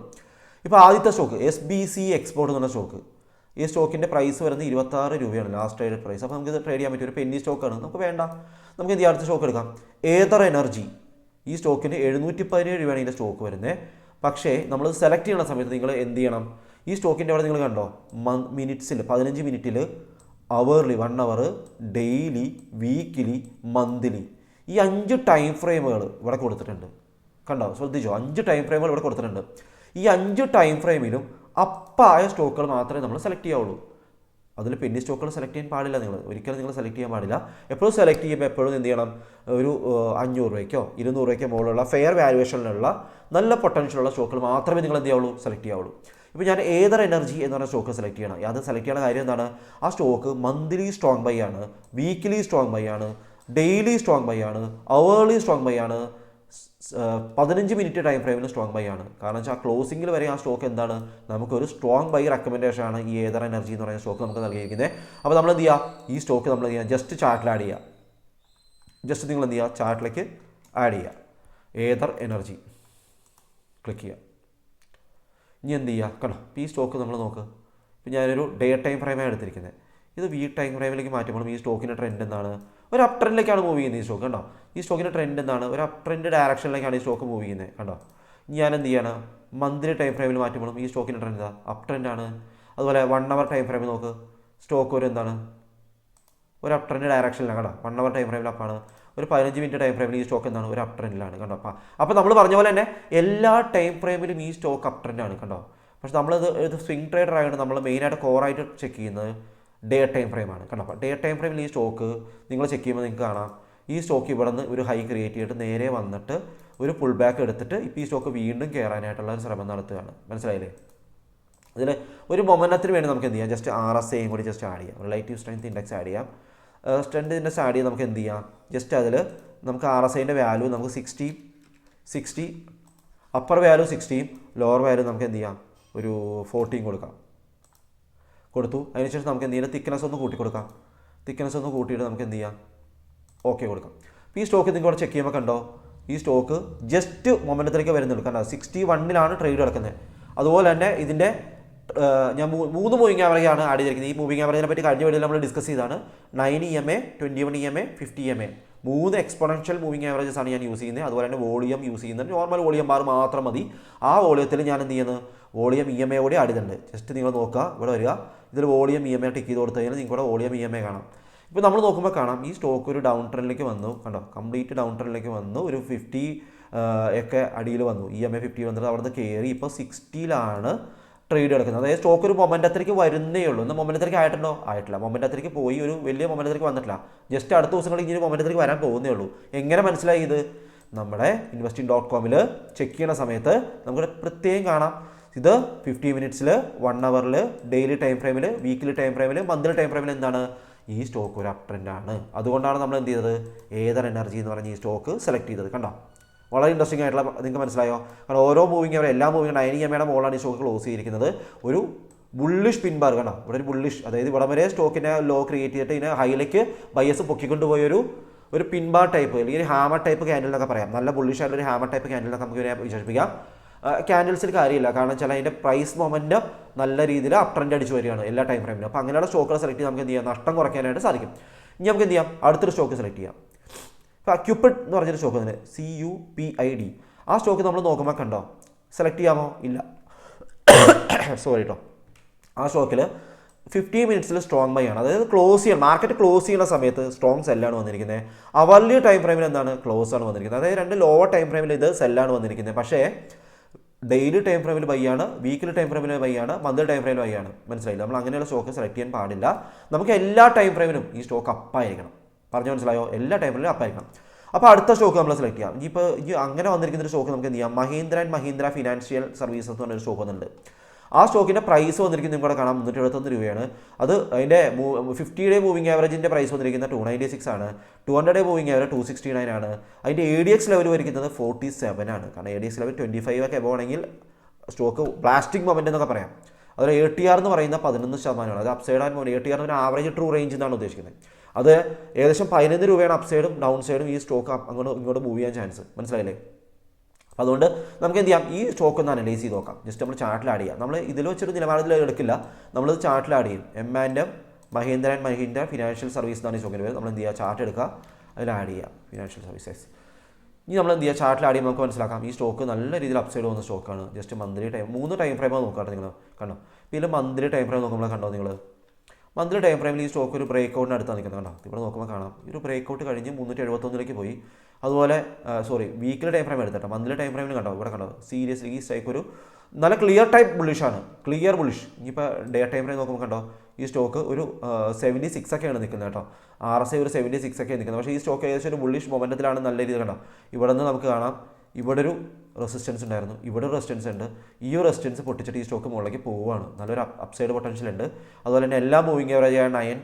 ഇപ്പോൾ ആദ്യത്തെ സ്റ്റോക്ക് SBC എക്സ്പോർട്ട് എന്നുള്ള സ്റ്റോക്ക്. ഈ സ്റ്റോക്കിൻ്റെ പ്രൈസ് വരുന്നത് 26 രൂപയാണ് ലാസ്റ്റ് ട്രേഡ് പ്രൈസ്. അപ്പോൾ നമുക്ക് ഇത് ട്രേഡ് ചെയ്യാൻ പറ്റും. ഒരു പെന്നി സ്റ്റോക്കാണ്, നമുക്ക് വേണ്ട. നമുക്ക് എന്ത് ചെയ്യാം, അടുത്ത സ്റ്റോക്ക് എടുക്കാം. ഏതർ എനർജി. ഈ സ്റ്റോക്കിന് 717 രൂപയാണ് ഇതിൻ്റെ സ്റ്റോക്ക് വരുന്നത്. പക്ഷേ നമ്മൾ സെലക്ട് ചെയ്യുന്ന സമയത്ത് നിങ്ങൾ എന്ത് ചെയ്യണം, ഈ സ്റ്റോക്കിൻ്റെ അവിടെ നിങ്ങൾ കണ്ടോ മിനിറ്റ്സിൽ 15 മിനിറ്റിൽ, hourly 1 hour, daily, weekly, monthly, ഈ 5 ടൈം ഫ്രെയിമുകൾ ഇവിടെ കൊടുത്തിട്ടുണ്ട്. കണ്ടോ, ശ്രദ്ധിച്ചോ, 5 ടൈം ഫ്രെയിമുകൾ ഇവിടെ കൊടുത്തിട്ടുണ്ട്. ഈ 5 ടൈം ഫ്രെയിമിലും അപ്പായ സ്റ്റോക്കുകൾ മാത്രമേ നമ്മൾ സെലക്ട് ചെയ്യാവുള്ളൂ. അതിൽ പെന്നി സ്റ്റോക്കുകൾ സെലക്ട് ചെയ്യാൻ പാടില്ല. ഒരിക്കലും നിങ്ങൾ സെലക്ട് ചെയ്യാൻ പാടില്ല. എപ്പോഴും സെലക്ട് ചെയ്യുമ്പോൾ എപ്പോഴും എന്ത് ചെയ്യണം, ഒരു 500 രൂപയ്ക്കോ 200 രൂപയ്ക്കോ മുകളിലുള്ള ഫെയർ വാല്യുവേഷനിലുള്ള നല്ല പൊട്ടൻഷ്യലുള്ള സ്റ്റോക്കുകൾ മാത്രമേ നിങ്ങൾ എന്ത് ചെയ്യാവുള്ളൂ, സെലക്ട് ചെയ്യാവുള്ളൂ. ഇപ്പോൾ ഞാൻ ഏതർ എനർജി എന്ന് പറഞ്ഞ സ്റ്റോക്ക് സെലക്ട് ചെയ്യണം. അത് സെലക്ട് ചെയ്യുന്ന കാര്യം എന്താണ്, ആ സ്റ്റോക്ക് മന്ത്ലി സ്ട്രോങ് ബൈ ആണ്, വീക്കിലി സ്ട്രോങ് ബൈ ആണ്, ഡെയിലി സ്ട്രോങ് ബൈ ആണ്, അവേർലി സ്ട്രോങ് ബൈ ആണ്, 15 മിനിറ്റ് ടൈം ഫ്രെയിമിൽ സ്ട്രോങ് ബൈ ആണ്. കാരണം വെച്ചാൽ ആ ക്ലോസിംഗിൽ വരെ ആ സ്റ്റോക്ക് എന്താണ്, നമുക്കൊരു സ്ട്രോങ് ബൈ റെക്കമെൻഡേഷൻ ആണ് ഈ ഏതർ എനർജി എന്ന് പറയുന്ന സ്റ്റോക്ക് നമുക്ക് നൽകിയിരിക്കുന്നത്. അപ്പോൾ നമ്മൾ എന്ത് ചെയ്യുക, ഈ സ്റ്റോക്ക് നമ്മൾ എന്ത് ചെയ്യുക, ജസ്റ്റ് ചാർട്ടിൽ ആഡ് ചെയ്യുക. ജസ്റ്റ് നിങ്ങൾ എന്ത് ചെയ്യുക, ചാർട്ടിലേക്ക് ആഡ് ചെയ്യുക. ഏതർ എനർജി ക്ലിക്ക് ചെയ്യുക. ഇനി എന്ത് ചെയ്യുക, കണ്ടോ, ഈ സ്റ്റോക്ക് നമ്മൾ നോക്കുക. ഇപ്പോൾ ഞാനൊരു ഡേ ടൈം ഫ്രെയിമാണ് എടുത്തിരിക്കുന്നത്. ഇത് വീക്ക് ടൈം ഫ്രെയിമിലേക്ക് മാറ്റുമ്പോൾ ഈ സ്റ്റോക്കിൻ്റെ ട്രെൻഡ് എന്താണ്, ഒരു അപ് ട്രെൻഡിലേക്കാണ് മൂവ് ചെയ്യുന്നത് ഈ സ്റ്റോക്ക്. കണ്ടോ, ഈ സ്റ്റോക്കിൻ്റെ ട്രെൻഡ് എന്താണ്, ഒരു അപ് ട്രെൻഡ് ഡയറക്ഷനിലേക്കാണ് ഈ സ്റ്റോക്ക് മൂവ് ചെയ്യുന്നത്. കണ്ടോ, ഞാൻ എന്ത് ചെയ്യണം, മന്ത്ലി ടൈം ഫ്രെയിമിൽ മാറ്റുമ്പോഴും ഈ സ്റ്റോക്കിൻ്റെ ട്രെൻഡ് എന്താ, അപ് ട്രെൻഡാണ്. അതുപോലെ 1 hour ടൈം ഫ്രെയിമിൽ നോക്ക്, സ്റ്റോക്ക് ഒരു എന്താണ്, ഒരു അപ് ട്രെൻഡ് ഡയറക്ഷനിലാണ്. കണ്ടോ, 1 hour ടൈം ഫ്രെയിമിൽ അപ്പാണ്. ഒരു 15 മിനിറ്റ് ടൈം ഫ്രെയിമിൽ ഈ സ്റ്റോക്ക് എന്താണ്, ഒരു അപ് ട്രെൻഡിലാണ്. കണ്ടോ, അപ്പോൾ നമ്മൾ പറഞ്ഞ പോലെ തന്നെ എല്ലാ ടൈം ഫ്രെയിമിലും ഈ സ്റ്റോക്ക് അപ് ട്രെൻഡാണ്. കണ്ടോ, പക്ഷേ നമ്മളിത് സ്വിംഗ് ട്രേഡർ ആയതുകൊണ്ട് നമ്മൾ മെയിനായിട്ട് കോറായിട്ട് ചെക്ക് ചെയ്യുന്നത് ഡേ ടൈം ഫ്രെയിമാണ്. കണ്ടോ, ഡേ ടൈം ഫ്രെയിമിൽ ഈ സ്റ്റോക്ക് നിങ്ങൾ ചെക്ക് ചെയ്യുമ്പോൾ നിങ്ങൾക്ക് കാണാം, ഈ സ്റ്റോക്ക് ഇവിടെ നിന്ന് ഒരു ഹൈ ക്രിയേറ്റ് ചെയ്തിട്ട് നേരെ വന്നിട്ട് ഒരു പുൾ ബാക്ക് എടുത്തിട്ട് ഇപ്പോൾ ഈ സ്റ്റോക്ക് വീണ്ടും കയറാനായിട്ടുള്ള ഒരു ശ്രമം നടത്തുകയാണ്. മനസ്സിലായില്ലേ? ഇതിൽ ഒരു മൊമെൻറ്റത്തിന് വേണ്ടി നമുക്ക് എന്ത് ചെയ്യാം, ജസ്റ്റ് RSIയും കൂടി ജസ്റ്റ് ആഡ് ചെയ്യാം. റിലേറ്റീവ് സ്ട്രെങ്ത് ഇൻഡെക്സ് ആഡ് ചെയ്യാം. സ്ട്രെങ്ത് ഇൻഡെക്സ് ആഡ് ചെയ്യാൻ നമുക്ക് എന്ത് ചെയ്യാം, ജസ്റ്റ് അതിൽ നമുക്ക് RSIൻ്റെ വാല്യൂ നമുക്ക് 60 അപ്പർ വാല്യൂ 60യും ലോവർ വാല്യൂ നമുക്ക് എന്ത് ചെയ്യാം, ഒരു 40 കൊടുത്തു. അതിനുശേഷം നമുക്ക് എന്ത് ചെയ്യാം, തിക്നെസ് ഒന്ന് കൂട്ടി കൊടുക്കാം. തിക്നെസ് ഒന്ന് കൂട്ടിയിട്ട് നമുക്ക് എന്ത് ചെയ്യാം, ഓക്കെ കൊടുക്കാം. ഇപ്പോൾ ഈ സ്റ്റോക്ക് നിങ്ങൾക്ക് ഇവിടെ ചെക്ക് ചെയ്യുമ്പോൾ കണ്ടോ, ഈ സ്റ്റോക്ക് ജസ്റ്റ് മൊമെൻറ്റത്തിലേക്ക് വരുന്നുള്ളൂ. കണ്ടോ 61 ട്രേഡ് കിടക്കുന്നത്. അതുപോലെ തന്നെ ഇതിൻ്റെ ഞാൻ 3 മൂവിങ് ആവറേജ് ആണ് ആഡ് ചെയ്തിരിക്കുന്നത്. ഈ മൂവിങ് ആവറേജിനെ പറ്റി കഴിഞ്ഞ വീഡിയോയിൽ നമ്മൾ ഡിസ്കസ് ചെയ്താണ്. 9 EMA, 21 EMA, 50 EMA 3 exponential moving averages ആണ് ഞാൻ യൂസ് ചെയ്യുന്നത്. അതുപോലെ തന്നെ വോളിയം യൂസ് ചെയ്യുന്നത് നോർമൽ വോളിയം ബാർ മാത്രം മതി. ആ വോളിയത്തിൽ ഞാൻ എന്ത് ചെയ്യുന്നത്, വോളിയം EMA കൂടി ആഡ് ചെയ്തിട്ടുണ്ട്. ജസ്റ്റ് നിങ്ങൾ നോക്കുക, ഇവിടെ വരിക, ഇതിൽ വോളിയം EMA ടിക്ക് ചെയ്ത് കൊടുത്തു കഴിഞ്ഞാൽ നിങ്ങൾക്ക് ഇവിടെ വോളിയം EMA കാണാം. ഇപ്പോൾ നമ്മൾ നോക്കുമ്പോൾ കാണാം ഈ സ്റ്റോക്ക് ഒരു ഡൗൺ ട്രെൻഡിലേക്ക് വന്നു. കണ്ടോ, കംപ്ലീറ്റ് ഡൗൺ ട്രെൻഡിലേക്ക് വന്നു. ഒരു 50 ഒക്കെ അടിയിൽ വന്നു. EMA 50 വന്നിട്ട് അവിടെ നിന്ന് കയറി ഇപ്പോൾ 60ലാണ് ട്രേഡ് കിടക്കുന്നത്. അതായത് സ്റ്റോക്ക് ഒരു മൊമെൻറ്റത്തിലേക്ക് വരുന്നേ ഉള്ളൂ. ഇന്ന് മൊമെൻറ്റത്തിലേക്ക് ആയിട്ടുണ്ടോ? ആയിട്ടില്ല. മൊമെൻറ്റത്തിലേക്ക് പോയി ഒരു വലിയ മൊമെൻറ്റത്തിലേക്ക് വന്നിട്ടില്ല. ജസ്റ്റ് അടുത്ത ദിവസങ്ങളിൽ ഇങ്ങനെ മൊമെൻറ്റത്തിലേക്ക് വരാൻ പോകുന്നേ ഉള്ളൂ. എങ്ങനെ മനസ്സിലായി ഇത്? നമ്മുടെ investing.com ചെക്ക് ചെയ്യുന്ന സമയത്ത് നമുക്ക് പ്രത്യേകം കാണാം. ഇത് 50 മിനിറ്റ്സിൽ, 1 അവറിൽ, ഡെയിലി ടൈം ഫ്രെയിമിൽ, വീക്കിലി ടൈം ഫ്രെയിമിൽ, മന്ത്ലി ടൈം ഫ്രെയിമിൽ എന്താണ്, ഈ സ്റ്റോക്ക് ഒരു അപ് ട്രെൻഡാണ്. അതുകൊണ്ടാണ് നമ്മൾ എന്ത് ചെയ്തത്, ഏതർ എനർജി എന്ന് പറഞ്ഞ് ഈ സ്റ്റോക്ക് സെലക്ട് ചെയ്തത്. കണ്ടോ, വളരെ ഇൻട്രസ്റ്റിംഗ് ആയിട്ടുള്ള, നിങ്ങൾക്ക് മനസ്സിലായോ? കാരണം ഓരോ മൂവിങ് അവർ എല്ലാ മൂവിങ് 9 EMA മുകളിലാണ് ഈ സ്റ്റോക്ക് ക്ലോസ് ചെയ്തിരിക്കുന്നത്. ഒരു ബുള്ളിഷ് പിൻബാർ കണ്ടോ, ഇവിടെ ഒരു ബുള്ളിഷ്, അതായത് ഇവിടെ വരെ സ്റ്റോക്കിനെ ലോ ക്രിയേറ്റ് ചെയ്തിട്ട് ഇതിനെ ഹൈയിലേക്ക് ബയസ് പൊക്കിക്കൊണ്ടുപോയൊരു പിൻബാർ ടൈപ്പ് അല്ലെങ്കിൽ ഹാമർ ടൈപ്പ് ക്യാൻഡിൽ എന്നൊക്കെ പറയാം. നല്ല ബുള്ളിഷ് ആയിട്ടുള്ള ഒരു ഹാമർ ടൈപ്പ് ക്യാൻഡിൽ നമുക്ക് ഇതിനെ വിശേഷിപ്പിക്കാം. ക്യാൻഡിൽസിൽ കാര്യമില്ല, കാരണം വെച്ചാൽ അതിൻ്റെ പ്രൈസ് മൊമെൻറ്റം നല്ല രീതിയിൽ അപ് ട്രെൻഡ് അടിച്ച് വരികയാണ് എല്ലാ ടൈം ഫ്രെയിമിലും. അപ്പോൾ അങ്ങനെയുള്ള സ്റ്റോക്കുകൾ സെലക്ട് ചെയ്ത് നമുക്ക് എന്ത് ചെയ്യാം, നഷ്ടം കുറയ്ക്കാനായിട്ട് സാധിക്കും. ഇനി നമുക്ക് എന്ത് ചെയ്യാം, അടുത്തൊരു സ്റ്റോക്ക് സെലക്ട് ചെയ്യാം. ഇപ്പോൾ ക്യൂപ്പിഡ് എന്ന് പറഞ്ഞൊരു സ്റ്റോക്ക് തന്നെ, CUPID. ആ സ്റ്റോക്ക് നമ്മൾ നോക്കുമ്പോൾ കണ്ടോ, സെലക്ട് ചെയ്യാമോ? ഇല്ല, സോറി കേട്ടോ. ആ സ്റ്റോക്കിൽ 50 മിനിറ്റ്സിൽ സ്ട്രോങ് ബൈ ആണ്. അതായത് ക്ലോസ് ചെയ്യാൻ, മാർക്കറ്റ് ക്ലോസ് ചെയ്യുന്ന സമയത്ത് സ്ട്രോങ് സെല്ലാണ് വന്നിരിക്കുന്നത്. അവർലി ടൈം ഫ്രെയിമിൽ എന്താണ്, ക്ലോസ് ആണ് വന്നിരിക്കുന്നത്. അതായത് 2 ലോവർ ടൈം ഫ്രെയിമിൽ ഇത് സെല്ലാണ് വന്നിരിക്കുന്നത്. പക്ഷേ ഡെയിലി ടൈം ഫ്രെയിമിൽ ബൈ ആണ്, വീക്കിലി ടൈം ഫ്രെയിമിൽ ബൈ ആണ്, മന്ത്ലി ടൈം ഫ്രെയിമിൽ ബൈ ആണ്. മനസ്സിലായില്ല? നമ്മൾ അങ്ങനെയുള്ള സ്റ്റോക്ക് സെലക്ട് ചെയ്യാൻ പാടില്ല. നമുക്ക് എല്ലാ ടൈം ഫ്രെയിമിലും ഈ സ്റ്റോക്ക് അപ്പായിരിക്കണം. പറഞ്ഞു മനസ്സിലായോ? എല്ലാ ടൈമിലും അപ്പായിരിക്കണം. അപ്പോൾ അടുത്ത സ്റ്റോക്ക് നമ്മൾ സെലക്ട് ചെയ്യാം. ഇപ്പോൾ അങ്ങനെ വന്നിരിക്കുന്ന ഒരു സ്റ്റോക്ക് നമുക്ക് എന്ത് ചെയ്യാം, മഹീന്ദ്ര ഫിനാൻഷ്യൽ സർവീസസ് എന്ന് പറഞ്ഞൊരു സ്റ്റോക്ക് വന്നിട്ടുണ്ട്. ആ സ്റ്റോക്കിൻ്റെ പ്രൈസ് വന്നിരിക്കുന്നത് നിങ്ങൾക്ക് കാണാം, 371 രൂപയാണ്. അത് അതിൻ്റെ 50 ഡേ മൂവിങ് ആവറേജിൻ്റെ പ്രൈസ് വന്നിരിക്കുന്നത് 296 ആണ്. 200 ഡേ മൂവിങ് ആവറേജ് 269 ആണ്. അതിൻ്റെ ADX ലെവൽ വരിക്കുന്നത് 47 ആണ്. കാരണം ADX ലെവൽ 25 ഒക്കെ എബോവ് ആണെങ്കിൽ സ്റ്റോക്ക് ബ്ലാസ്റ്റിംഗ് മൊമെൻ്റ് എന്നൊക്കെ പറയാം. അതുപോലെ ATR എന്ന് പറയുന്ന 11%. അത് അപ്സൈഡ് ആൻഡ് ATR എന്ന് പറഞ്ഞാൽ ആവറേജ് ട്രൂ റേഞ്ച് എന്നാണ് ഉദ്ദേശിക്കുന്നത്. അത് ഏകദേശം 15 രൂപയാണ് അപ്സൈഡും ഡൗൺ സൈഡും ഈ സ്റ്റോക്ക് ഇങ്ങോട്ട് മൂവ് ചെയ്യാൻ ചാൻസ്. മനസ്സിലായില്ലേ? അപ്പോൾ അതുകൊണ്ട് നമുക്ക് എന്ത് ചെയ്യാം, ഈ സ്റ്റോക്ക് ഒന്ന് അനലൈസ് ചെയ്ത് നോക്കാം. ജസ്റ്റ് നമ്മൾ ചാർട്ടിൽ ആഡ് ചെയ്യാം. നമ്മൾ ഇതിൽ വെച്ചൊരു നിലവാരത്തിൽ എടുക്കില്ല, നമ്മൾ ചാർട്ടിൽ ആഡ് ചെയ്യും. മഹീന്ദ്ര ഫിനാൻഷ്യൽ സർവീസ് എന്നാണ് ഈ സ്റ്റോക്കിൻ്റെ പേര്. നമ്മൾ എന്ത് ചെയ്യുക, ചാർട്ട് എടുക്കുക, അതിൽ ആഡ് ചെയ്യുക ഫിനാൻഷ്യൽ സർവീസസ്. ഇനി നമ്മൾ എന്ത് ചെയ്യുക, ചാർട്ടിൽ ആഡ് ചെയ്യുമ്പോൾ നമുക്ക് മനസ്സിലാക്കാം ഈ സ്റ്റോക്ക് നല്ല രീതിയിൽ അപ്സൈഡ് പോകുന്ന സ്റ്റോക്കാണ്. Just monthly time 3 time frame നോക്കാം നിങ്ങൾ. കണ്ടോ, ഇതിൽ മന്ത്ലി ടൈം ഫ്രെയിം നോക്കുമ്പോൾ കണ്ടോ നിങ്ങൾ, മന്ത്ലി ടൈം ഫ്രെയിമിൽ ഈ സ്റ്റോക്ക് ഒരു ബ്രേക്ക് ഔട്ടിന് അടുത്താണ് നിൽക്കുന്നത്. കണ്ടോ, ഇവിടെ നോക്കുമ്പോൾ കാണാം ഈ ഒരു ബ്രേക്ക് ഔട്ട് കഴിഞ്ഞ് 371 പോയി. അതുപോലെ വീക്കിലി ടൈം ഫ്രെയിം എടുത്തിട്ടോ, മന്ത്ലി ടൈം ഫ്രെയിമിൽ കണ്ടോ, ഇവിടെ കണ്ടോ, സീരിയസ്ലി ഈ സ്റ്റോക്ക് ഒരു നല്ല ക്ലിയർ ടൈപ്പ് ബുള്ളിഷാണ്, ക്ലിയർ ബുള്ളിഷ്. ഇനിയിപ്പോൾ ഡേ ടൈം ഫ്രെയിം നോക്കുമ്പോൾ കണ്ടോ, ഈ സ്റ്റോക്ക് ഒരു 76 ഒക്കെയാണ് നിൽക്കുന്നത് കേട്ടോ. RSI ഒരു 76 ഒക്കെ നിൽക്കുന്നത്. പക്ഷേ ഈ സ്റ്റോക്ക് ഏകദേശം ഒരു ബുള്ളിഷ് മൊമെൻറ്റത്തിലാണ്. നല്ല രീതിയിൽ കണ്ടോ, ഇവിടെ നിന്ന് നമുക്ക് കാണാം ഇവിടെ ഒരു റെസിസ്റ്റൻസ് ഉണ്ടായിരുന്നു, ഇവിടെ ഒരു റെസിസ്റ്റൻസ് ഉണ്ട്. ഈ ഒരു റെസിസ്റ്റൻസ് പൊട്ടിച്ചിട്ട് ഈ സ്റ്റോക്ക് മുകളിലേക്ക് പോവുകയാണ്. നല്ലൊരു അപ്സൈഡ് പൊട്ടൻഷ്യൽ ഉണ്ട്. അതുപോലെ തന്നെ എല്ലാ മൂവിങ് ആവറേജ് 9,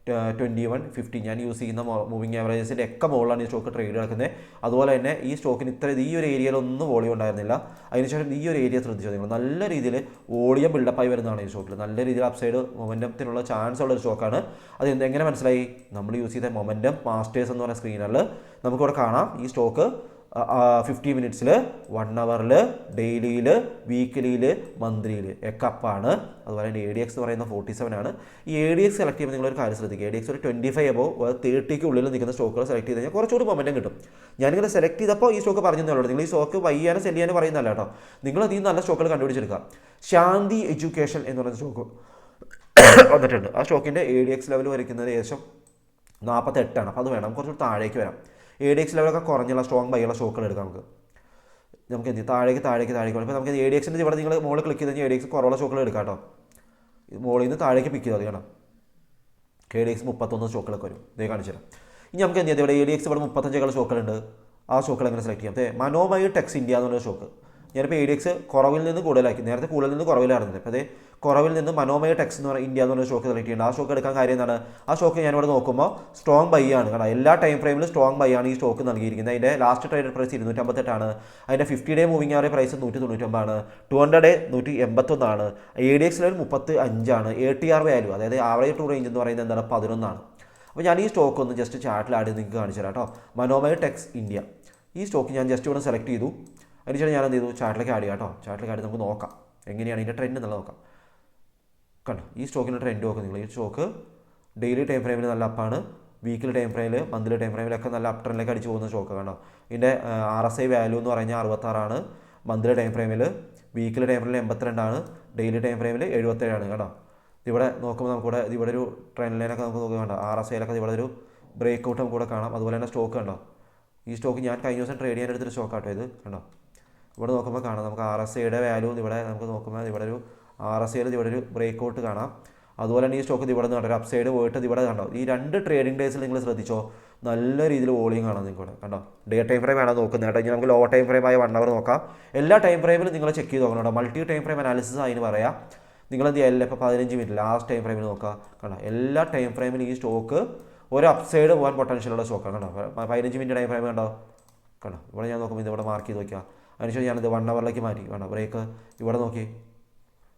21, 50 ഞാൻ യൂസ് ചെയ്യുന്ന മൂവിങ് ആവറേജസിൻ്റെ ഒക്കെ മുകളിലാണ് ഈ സ്റ്റോക്ക് ട്രേഡ് നടക്കുന്നത്. അതുപോലെ തന്നെ ഈ സ്റ്റോക്കിന് ഈ ഒരു ഏരിയയിലൊന്നും വോളിയം ഉണ്ടായിരുന്നില്ല. അതിനുശേഷം ഈ ഒരു ഏരിയ ശ്രദ്ധിച്ചു നിങ്ങൾ, നല്ല രീതിയിൽ വോളിയം ബിൽഡപ്പായി വരുന്നതാണ് ഈ സ്റ്റോക്കിൽ. നല്ല രീതിയിൽ അപ്സൈഡ് മൊമെൻറ്റത്തിനുള്ള ചാൻസ് ഉള്ള ഒരു സ്റ്റോക്കാണ്. അത് എങ്ങനെ മനസ്സിലായി, നമ്മൾ യൂസ് ചെയ്ത മൊമെൻറ്റം മാസ്റ്റേഴ്സ് എന്ന് പറയുന്ന സ്ക്രീനറിൽ നമുക്കിവിടെ കാണാം. ഈ സ്റ്റോക്ക് 50 മിനിറ്റ്സിൽ, 1 അവറിൽ, ഡെയിലിയിൽ, വീക്കിലിയിൽ, മന്ത്ലിയിൽ ഒക്കെ അപ്പാണ്. അതുപോലെ തന്നെ ADX എന്ന് പറയുന്ന 47 ആണ്. ഈ ADX സെലക്ട് ചെയ്യുമ്പോൾ നിങ്ങളൊരു കാര്യം ശ്രദ്ധിക്കുക, ADX ഒരു 25 എബോ 30ക്ക് ഉള്ളിൽ നിൽക്കുന്ന സ്റ്റോക്കുകൾ സെലക്ട് ചെയ്ത് കഴിഞ്ഞാൽ കുറച്ചുകൂടി മൊമെൻറ്റം കിട്ടും. ഞാനിങ്ങനെ സെലക്ട് ചെയ്തപ്പോൾ ഈ സ്റ്റോക്ക് പറഞ്ഞതേ, നിങ്ങൾ ഈ സ്റ്റോക്ക് ബൈ ചെയ്യാനും സെല് ചെയ്യാനും പറയുന്നതല്ല കേട്ടോ. നിങ്ങൾ അതിൽ നിന്ന് നല്ല സ്റ്റോക്കുകൾ കണ്ടുപിടിച്ചെടുക്കുക. ശാന്തി എഡ്യൂക്കേഷൻ എന്ന് പറയുന്ന സ്റ്റോക്ക് വന്നിട്ടുണ്ട്. ആ സ്റ്റോക്കിൻ്റെ ADX ലെവൽ വരയ്ക്കുന്നത് ഏകദേശം 48 ആണ്. അപ്പോൾ അത് വേണം, കുറച്ചുകൂടി താഴേക്ക് വരാം. ADX ലെവലൊക്കെ കുറഞ്ഞുള്ള സ്ട്രോങ് ബൈയുള്ള സ്റ്റോക്കുകൾ എടുക്കാം. നമുക്ക് എന്ത് താഴേക്ക് വേണം. ഇപ്പോൾ നമുക്ക് ADXൻ്റെ ഇവിടെ നിങ്ങൾ മുകളിൽ ക്ലിക്ക് ചെയ്ത് കഴിഞ്ഞാൽ ADX കുറവുള്ള സ്റ്റോക്കുകൾ എടുക്കാം കേട്ടോ. മുകളിൽ നിന്ന് താഴേക്ക് പിക്ക് ചെയ്താൽ കാണാം. ADX 31 സ്റ്റോക്കുകളൊക്കെ വരും. ഇതേ കാണിച്ചു തരാം. ഇനി നമുക്ക് എന്ത് ചെയ്യാം, ഇവിടെ ADX ഇവിടെ 35 സ്റ്റോക്കുകളുണ്ട്. ആ സ്റ്റോക്കുകൾ എങ്ങനെ സെലക്ട് ചെയ്യാം? മനോമയ ടെക്സ് ഇന്ത്യ എന്നുള്ള സ്റ്റോക്ക് ഞാനിപ്പോൾ ADX കുറവിൽ നിന്ന് കൂടുതലാക്കി. നേരത്തെ കൂടുതൽ നിന്ന് കുറവിലായിരുന്നത്. അപ്പോൾ അതേ കുറവിൽ നിന്ന് മനോമയ ടെക്സ് എന്ന് പറയുന്ന ഇന്ത്യ എന്ന് പറഞ്ഞ സ്റ്റോക്ക് സെലക്ട് ചെയ്യേണ്ടത്. ആ സ്റ്റോക്ക് എടുക്കാൻ കാര്യം എന്താണ്, ആ സ്റ്റോക്ക് ഞാനിവിടെ നോക്കുമ്പോൾ സ്ട്രോങ് ബൈ ആണ്. കാരണം എല്ലാ ടൈം ഫ്രെയിമിലും സ്ട്രോങ് ബൈ ആണ് ഈ സ്റ്റോക്ക് നൽകിയിരിക്കുന്നത്. അതിൻ്റെ ലാസ്റ്റ് ട്രേഡഡ് പ്രൈസ് 258 ആണ്. അതിൻ്റെ 50 ഡേ മൂവിങ് ആവറേജ് പ്രൈസ് 199 ആണ്. 200 ഡേ 181 ആണ്. ADX ലെവൽ 35 ആണ്. ATR വാല്യൂ, അതായത് ആവറേജ് ടു റേഞ്ച് എന്ന് പറയുന്നത് എന്താണ്, 11 ആണ്. അപ്പോൾ ഞാൻ ഈ സ്റ്റോക്ക് ഒന്ന് ജസ്റ്റ് ചാർട്ടിൽ ആഡ് ചെയ്ത് നിങ്ങൾക്ക് കാണിച്ചു തരാം കേട്ടോ. മനോമയ ടെക്സ് ഇന്ത്യ ഈ സ്റ്റോക്ക് ഞാൻ ജസ്റ്റ് ഇവിടെ സെലക്ട് ചെയ്തു. അതിനുശേഷം ഞാൻ എന്ത് ചെയ്തു, ചാർട്ടിലേക്ക് ആഡ് ചെയ്യാം കേട്ടോ. ചാർട്ടിലേക്ക് ആഡ് ചെയ്ത് നമുക്ക് നോക്കാം എങ്ങനെയാണ് ഇതിൻ്റെ ട്രെൻഡ് എന്നുള്ളത് നോക്കാം. കണ്ടോ ഈ സ്റ്റോക്കിൻ്റെ ട്രെൻഡ് നോക്കുക നിങ്ങൾ. ഈ സ്റ്റോക്ക് ഡെയിലി ടൈം ഫ്രെയിമിൽ നല്ല അപ്പാണ്, വീക്കിലി ടൈം ഫ്രെയിമിൽ മന്ത്ലി ടൈം ഫ്രെയിമിലൊക്കെ നല്ല അപ് ട്രെൻഡിലേക്ക് അടിച്ച് പോകുന്ന സ്റ്റോക്ക്. കണ്ടോ ഇതിൻ്റെ RSI വാല്യൂ എന്ന് പറഞ്ഞാൽ 66 മന്ത്ലി ടൈം ഫ്രെയിമിൽ, വീക്കിലി ടൈം ഫ്രെയിമിൽ 82, ഡെയിലി ടൈം ഫ്രെയിമിൽ 77. കേട്ടോ ഇവിടെ നോക്കുമ്പോൾ നമുക്കിവിടെ ഇവിടെ ഒരു ട്രെൻഡ് ലൈനൊക്കെ നമുക്ക് നോക്കുക. കണ്ടോ RSIയിലൊക്കെ ഇവിടെ ഒരു ബ്രേക്ക് ഔട്ട് നമുക്ക് കൂടെ കാണാം. അതുപോലെ തന്നെ സ്റ്റോക്ക് കണ്ടോ, ഈ സ്റ്റോക്ക് ഞാൻ കഴിഞ്ഞ ദിവസം ട്രേഡ് ചെയ്യാൻ എടുത്തൊരു സ്റ്റോക്കാട്ടോ ഇത്. കണ്ടോ ഇവിടെ നോക്കുമ്പോൾ കാണാം നമുക്ക് RSIയുടെ വാല്യൂ ഇവിടെ നമുക്ക് നോക്കുമ്പോൾ ഇവിടെ ഒരു RSIയിൽ ഇവിടെ ഒരു ബ്രേക്ക് ഔട്ട് കാണാം. അതുപോലെ തന്നെ ഈ സ്റ്റോക്ക് ഇവിടെ നിന്ന് കണ്ടോ ഒരു അപ്സൈഡ് പോയിട്ട് ഇവിടെ കണ്ടോ. ഈ 2 ട്രേഡിംഗ് ഡേയ്സിൽ നിങ്ങൾ ശ്രദ്ധിച്ചോ നല്ല രീതിയിൽ വോളിയം കാണാം നിങ്ങൾക്ക് ഇവിടെ. കണ്ടോ ഡേ ടൈം ഫ്രെയിം ആണ് നോക്കുന്നത് കേട്ടോ. ഇനി നമുക്ക് ലോ ടൈം ഫ്രെയിം ആയ 1 അവർ നോക്കാം. എല്ലാ ടൈം ഫ്രെയിമിലും നിങ്ങൾ ചെക്ക് ചെയ്ത് നോക്കണം കേട്ടോ. മൾട്ടി ടൈം ഫ്രെയിം അനാലിസിസ് അതിന് പറയാം. നിങ്ങൾ എന്ത് ചെയ്യുക, ഇപ്പോൾ 15 മിനിറ്റ് ലാസ്റ്റ് ടൈം ഫ്രെയിമിൽ നോക്കുക. കണ്ടോ എല്ലാ ടൈം ഫ്രെയിമിലും ഈ സ്റ്റോക്ക് ഒരു അപ്സൈഡ് പോകാൻ പൊട്ടൻഷ്യലുള്ള സ്റ്റോക്കാണ്. കണ്ടോ 15 മിനിറ്റ് ടൈം ഫ്രെയിം കണ്ടോ. കണ്ടോ ഇവിടെ ഞാൻ നോക്കുമ്പോൾ ഇതിവിടെ മാർക്ക് ചെയ്ത് നോക്കുക. അതിനുശേഷം ഞാനിത് 1 അവറിലേക്ക് മാറ്റി. കണ്ടോ ബ്രേക്ക് ഇവിടെ നോക്കി.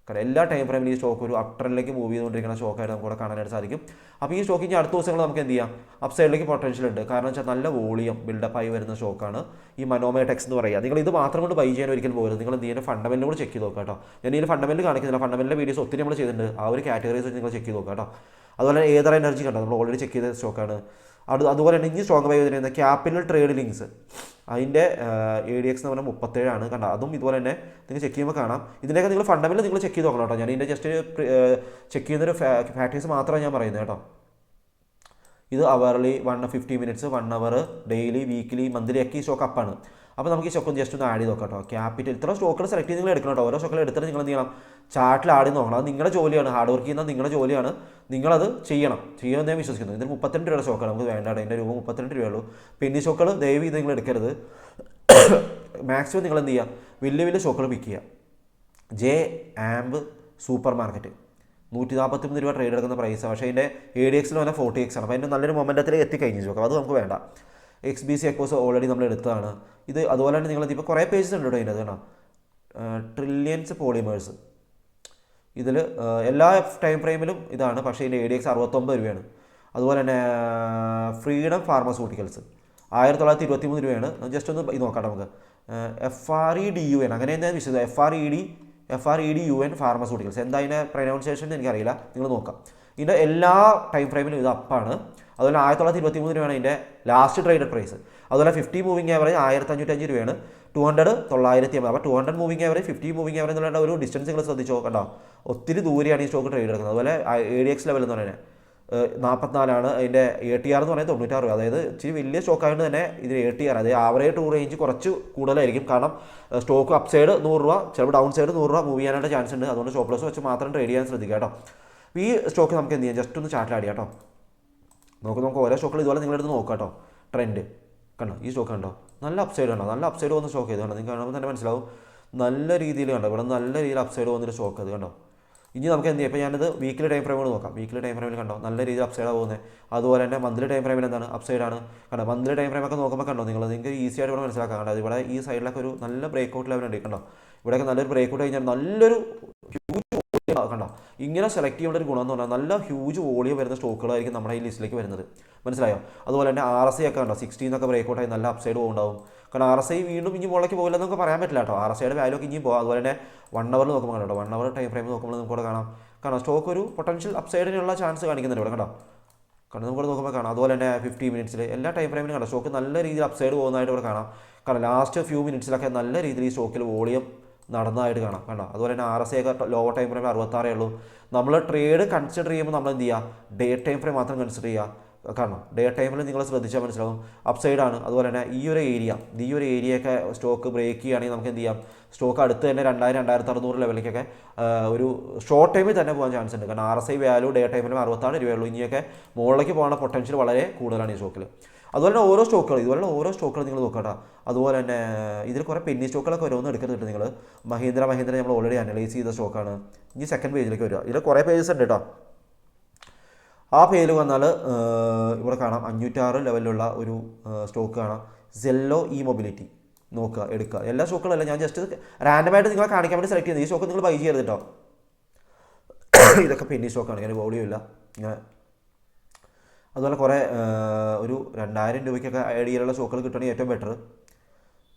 കാരണം എല്ലാ ടൈം ഫ്രെയിമിലും ഈ സ്റ്റോക്ക് ഒരു അപ് ട്രെൻഡിലേക്ക് മൂവ് ചെയ്തുകൊണ്ടിരിക്കുന്ന സ്റ്റോക്കായിട്ട് നമുക്ക് ഇവിടെ കാണാനായിട്ട് സാധിക്കും. അപ്പോൾ ഈ സ്റ്റോക്ക് ഇനി അടുത്ത ദിവസങ്ങൾ നമുക്ക് എന്ത് ചെയ്യാം, അപ്സൈഡിലേക്ക് പൊട്ടൻഷ്യൽ ഉണ്ട്. കാരണം വെച്ചാൽ നല്ല വോളിയം ബിൽഡപ്പായി വരുന്ന സ്റ്റോക്കാണ് ഈ മനോമയ ടെക്സ് എന്ന് പറയുക. നിങ്ങൾ ഇത് മാത്രം കൊണ്ട് ബൈ ചെയ്യാൻ ഒരിക്കലും പോകരുത്. നിങ്ങൾ എന്ത് ചെയ്യുന്നത് ഫണ്ടമെന്റൽ കൂടെ ചെക്ക് ചെയ്ത് നോക്കുക കേട്ടോ. ഞാൻ ഇതിൽ ഫണ്ടമെന്റൽ കാണിക്കുന്നില്ല, ഫണ്ടമെന്റൽ വീഡിയോസ് ഒത്തിരി നമ്മൾ ചെയ്തിട്ടുണ്ട്. ആ ഒരു കാറ്റഗറീസ് നിങ്ങൾ ചെക്ക് ചെയ്ത് നോക്കുക കേട്ടോ. അതുപോലെ ഏതർ എനർജി കണ്ടോ നമ്മൾ ഓൾറെഡി ചെക്ക് ചെയ്ത സ്റ്റോക്കാണ്. അതുപോലെ തന്നെ ഇനി സ്ട്രോങ് ബൈ ചെയ്തിരുന്ന ക്യാപിറ്റൽ ട്രേഡ് ലിങ്ക്സ് അതിൻ്റെ ADX എന്ന് പറഞ്ഞാൽ 37 കണ്ടോ. അതും ഇതുപോലെ തന്നെ നിങ്ങൾ ചെക്ക് ചെയ്യുമ്പോൾ കാണാം. ഇതിൻ്റെയൊക്കെ നിങ്ങൾ ഫണ്ടമെന്റൽ നിങ്ങൾ ചെക്ക് ചെയ്ത് നോക്കണം കേട്ടോ. ഞാൻ ഇതിൻ്റെ ജസ്റ്റ് ചെക്ക് ചെയ്യുന്നൊരു ഫാക്ടേഴ്സ് മാത്രമാണ് ഞാൻ പറയുന്നത് കേട്ടോ. ഇത് അവർലി 150 മിനിറ്റ്സ് 1 അവർ ഡെയിലി വീക്കിലി മന്ത്ലി ഒക്കെ ഈ സ്റ്റോക്ക് അപ്പാണ്. അപ്പോൾ നമുക്ക് ഈ സ്റ്റോക്ക് ഒന്ന് ജസ്റ്റ് ഒന്ന് ആഡ് ചെയ്ത് നോക്കാം കേട്ടോ. ക്യാപിറ്റൽ ഇത്ര സ്റ്റോക്കുകൾ സെലക്ട് ചെയ്ത് നിങ്ങൾ എടുക്കണം കേട്ടോ. ഓരോ സ്റ്റോക്കുകൾ എടുത്തിട്ട് നിങ്ങൾ എന്ത് ചെയ്യണം, ചാർട്ടിൽ ആഡ് ചെയ്ത് നോക്കണം. അത് നിങ്ങളുടെ ജോലിയാണ്, ഹാർഡ് വർക്ക് ചെയ്യുന്നത് നിങ്ങളുടെ ജോലിയാണ്. നിങ്ങളത് ചെയ്യുമെന്ന് ഞാൻ വിശ്വസിക്കുന്നു. ഇതിന് 32 രൂപയുടെ സ്റ്റോക്കാണ് നമുക്ക് വേണ്ട. അതിൻ്റെ രൂപ 32 രൂപയുള്ളൂ. പെന്നി സ്റ്റോക്കുകൾ ദയവ് ഇത് നിങ്ങൾ എടുക്കരുത്. മാക്സിമം നിങ്ങൾ എന്ത് ചെയ്യുക, വലിയ വലിയ സ്റ്റോക്കുകൾ പിക്ക് ചെയ്യുക. JAMB സൂപ്പർ മാർക്കറ്റ് 143 രൂപ ട്രേഡ് എടുക്കുന്ന പ്രൈസാണ്. പക്ഷേ അതിൻ്റെ ADXൽ വന്നാൽ 40x ആണ്. അപ്പോൾ അതിൻ്റെ നല്ലൊരു മൊമെൻറ്റത്തിൽ എത്തിക്കഴിഞ്ഞു സ്റ്റോക്ക്, അത് നമുക്ക് വേണ്ട. XBC എക്കോസ് ഓൾറെഡി നമ്മൾ എടുത്തതാണ് ഇത്. അതുപോലെ തന്നെ നിങ്ങൾ ഇപ്പോൾ കുറേ പേജസ് ഉണ്ട് കേട്ടോ ഇതിനകത്ത് കാണാം. ട്രില്യൻസ് പോളിമേഴ്സ് ഇതിൽ എല്ലാ ടൈം ഫ്രെയിമിലും ഇതാണ്. പക്ഷേ ഇതിൻ്റെ ADX 69 രൂപയാണ്. അതുപോലെ തന്നെ ഫ്രീഡം ഫാർമസ്യൂട്ടിക്കൽസ് 1923 രൂപയാണ്. ജസ്റ്റ് ഒന്ന് ഇത് നോക്കാം നമുക്ക്. FREDUN അങ്ങനെ എന്താ വിശ്വസിച്ചത്, FREDUN ഫാർമസ്യൂട്ടിക്കൽസ് എന്താ അതിൻ്റെ പ്രൊനൗൺസിയേഷൻ എനിക്കറിയില്ല, നിങ്ങൾ നോക്കാം. ഇതിൻ്റെ എല്ലാ ടൈം ഫ്രെയിമിലും ഇത് അപ്പാണ്. അതുപോലെ 1923 രൂപയാണ് ഇതിൻ്റെ ലാസ്റ്റ് ട്രേഡഡ് പ്രൈസ്. അതുപോലെ 50 മൂവിങ് ആവറേജ് 1505 രൂപയാണ്. 200 950. അപ്പോൾ 200 മൂവിങ് ആവറേജ് 50 മൂവിങ് ആവറേജ് എന്നുള്ള ഒരു ഡിസ്റ്റൻസ് നിങ്ങൾ ശ്രദ്ധിച്ചോ കണ്ടോ. ഒത്തിരി ദൂരെയാണ് ഈ സ്റ്റോക്ക് ട്രേഡ് എടുക്കുന്നത്. അതുപോലെ ADX ലെവൽ എന്ന് പറയുന്നത് 44 അതിൻ്റെ ATR എന്ന് പറയുന്നത് 96 രൂപ. അതായത് ഇച്ചിരി വലിയ സ്റ്റോക്കായതുകൊണ്ട് തന്നെ ഇതിന് ATR അതായത് ആവറേജ് ടു റേഞ്ച് കുറച്ച് കൂടുതലായിരിക്കും. കാരണം സ്റ്റോക്ക് അപ്പ് സൈഡ് 100 രൂപ ചിലപ്പോൾ ഡൗൺ സൈഡ് 100 രൂപ മൂവ് ചെയ്യാനായിട്ട് ചാൻസ് ഉണ്ട്. അതുകൊണ്ട് സ്റ്റോപ്പ് ലോസ് വെച്ച് മാത്രം ട്രേഡ് ചെയ്യാൻ ശ്രദ്ധിക്കുക കേട്ടോ. ഈ സ്റ്റോക്ക് നമുക്ക് എന്ത് ചെയ്യാം, ജസ്റ്റ് ഒന്ന് ചാർട്ടിൽ ആഡ് ചെയ്യാം കേട്ടോ. നമുക്ക് ഓരോ സ്റ്റോക്കുകൾ ഇതുപോലെ നിങ്ങളെടുത്ത് നോക്കാം കേട്ടോ. ട്രെൻഡ് കണ്ടോ, ഈ സ്റ്റോക്ക് കണ്ടോ നല്ല അപ്സൈഡ് കണ്ടോ, നല്ല അപ്സൈഡ് പോകുന്ന സ്റ്റോക്ക് ചെയ്ത് കണ്ടോ. നിങ്ങൾക്ക് കാണുമ്പോൾ തന്നെ മനസ്സിലാവും നല്ല രീതിയിൽ കണ്ടോ, ഇവിടെ നല്ല രീതിയിൽ അപ്സൈഡ് പോകുന്നൊരു സ്റ്റോക്ക് അത് കണ്ടോ. ഇനി നമുക്ക് എന്ത് ചെയ്യാം, ഇപ്പോൾ ഞാനിത് വീക്കിലി ടൈം ഫ്രെയിമിൽ നോക്കാം. വീക്കിലി ടൈം ഫ്രെയിമിൽ കണ്ടോ നല്ല രീതിയിൽ അപ്സൈഡാണ് പോകുന്നത്. അതുപോലെ തന്നെ മന്ത്ലി ടൈം ഫ്രെയിമിൽ എന്താണ് അപ്സൈഡാണ് കണ്ടോ. മന്ത്ലി ടൈം ഫ്രെയിമൊക്കെ നോക്കുമ്പോൾ കണ്ടോ നിങ്ങൾക്ക് ഈസി ആയിട്ട് ഇവിടെ മനസ്സിലാക്കാം കണ്ടോ. ഇവിടെ ഈ സൈഡിലൊക്കെ ഒരു നല്ല ബ്രേക്ക് ഔട്ട് ലെവൽ ഉണ്ട് കണ്ടോ. ഇവിടെയൊക്കെ നല്ലൊരു ബ്രേക്ക് ഔട്ട് കഴിഞ്ഞാൽ നല്ലൊരു ഹ്യൂജ് കണ്ടോ. ഇങ്ങനെ സെലക്ട് ചെയ്യേണ്ട ഒരു ഗുണം എന്ന് പറഞ്ഞാൽ നല്ല ഹ്യൂജ് വോളിയം വരുന്ന സ്റ്റോക്കുകളായിരിക്കും നമ്മുടെ ഈ ലിസ്റ്റിലേക്ക് വരുന്നത്, മനസ്സിലായോ. അതുപോലെ തന്നെ RSI ഒക്കെ കണ്ടോ 16 റേക്ക് ഔട്ടായി നല്ല അപ്സൈഡ് പോകുന്നുണ്ടാവും. കാരണം RSI വീണ്ടും ഇനി മുകളിലേക്ക് പോകില്ല നമുക്ക് പറയാൻ പറ്റില്ല കേട്ടോ. RSIയുടെ വാല്യൂ ഒക്കെ ഇനിയും പോകാം. അതുപോലെ തന്നെ 1 അവർ നോക്കുമ്പോൾ കണ്ടോ 1 അവർ ടൈം ഫ്രെയിം നോക്കുമ്പോൾ നമുക്ക് ഇവിടെ കാണാം സ്റ്റോക്ക് ഒരു പൊട്ടൻഷ്യൽ അപ്സൈഡിനുള്ള ചാൻസ് കാണിക്കുന്നുണ്ട് ഇവിടെ കണ്ടോ. കാരണം നമുക്ക് നോക്കുമ്പോൾ കാണാം. അതുപോലെ തന്നെ 50 മിനിറ്റ്സിൽ എല്ലാ ടൈം ഫ്രെയിമിലും കണ്ടോ സ്റ്റോക്ക് നല്ല രീതിയിൽ അപ്സൈഡ് പോകുന്നതായിട്ട് ഇവിടെ കാണാം. കാരണം ലാസ്റ്റ് ഫ്യൂ മിനിറ്റ്സിലൊക്കെ നല്ല രീതിയിൽ ഈ സ്റ്റോക്കിൽ വോളിയം നടന്നതായിട്ട് കാണാം കണ്ടോ. അതുപോലെ തന്നെ RSI ഒക്കെ ലോ ടൈം ഫ്രെയിം 66 ഉള്ളൂ. നമ്മൾ ട്രേഡ് കൺസിഡർ ചെയ്യുമ്പോൾ നമ്മൾ എന്ത് ചെയ്യുക, ഡേ ടൈം ഫ്രെയിം മാത്രം കൺസിഡർ ചെയ്യുക. കാരണം ഡേ ടൈമിൽ നിങ്ങൾ ശ്രദ്ധിച്ചാൽ മനസ്സിലാവും അപ്സൈഡാണ്. അതുപോലെ തന്നെ ഈ ഒരു ഏരിയയൊക്കെ സ്റ്റോക്ക് ബ്രേക്ക് ചെയ്യുകയാണെങ്കിൽ നമുക്ക് എന്ത് ചെയ്യാം, സ്റ്റോക്ക് അടുത്ത് തന്നെ 2000-2600 ലെവലിലേക്കൊക്കെ ഒരു ഷോർട്ട് ടൈമിൽ തന്നെ പോകാൻ ചാൻസ് ഉണ്ട്. കാരണം RSI വാല്യൂ ഡേ ടൈമിലും 66 രൂപയുള്ളൂ. ഇനിയൊക്കെ മുകളിലേക്ക് പോകാനുള്ള പൊട്ടൻഷ്യൽ വളരെ കൂടുതലാണ് ഈ സ്റ്റോക്കിൽ. അതുപോലെ തന്നെ ഓരോ സ്റ്റോക്കുകൾ നിങ്ങൾ നോക്കട്ടോ. അതുപോലെ തന്നെ ഇതിൽ കുറേ പെന്നി സ്റ്റോക്കുകളൊക്കെ ഓരോന്നും എടുക്കുന്നുണ്ട് നിങ്ങൾ. മഹീന്ദ്ര നമ്മൾ ഓൾറെഡി അനലൈസ് ചെയ്ത സ്റ്റോക്കാണ്. ഇനി സെക്കൻഡ് പേജിലേക്ക് വരിക. ഇതിൽ കുറേ പേജസ് ഉണ്ട് കേട്ടോ. ആ പേജിൽ വന്നാൽ ഇവിടെ കാണാം 506 ലെവലിലുള്ള ഒരു സ്റ്റോക്ക് കാണാം. സെല്ലോ ഇ മൊബിലിറ്റി നോക്കുക, എടുക്കുക. എല്ലാ സ്റ്റോക്കുകളല്ല, ഞാൻ ജസ്റ്റ് റാൻഡമായിട്ട് നിങ്ങളെ കാണിക്കാൻ വേണ്ടി സെലക്ട് ചെയ്യുന്നത്. ഈ സ്റ്റോക്ക് നിങ്ങൾ ബൈ ചെയ്യരുത് കേട്ടോ. ഇതൊക്കെ പെന്നി സ്റ്റോക്കാണ്, ഞാൻ വോളിയം ഇല്ല. അതുപോലെ കുറേ ഒരു 2000 രൂപയ്ക്കൊക്കെ ഐഡിയയിലുള്ള സ്റ്റോക്കുകൾ കിട്ടുകയാണെങ്കിൽ ഏറ്റവും ബെറ്റർ.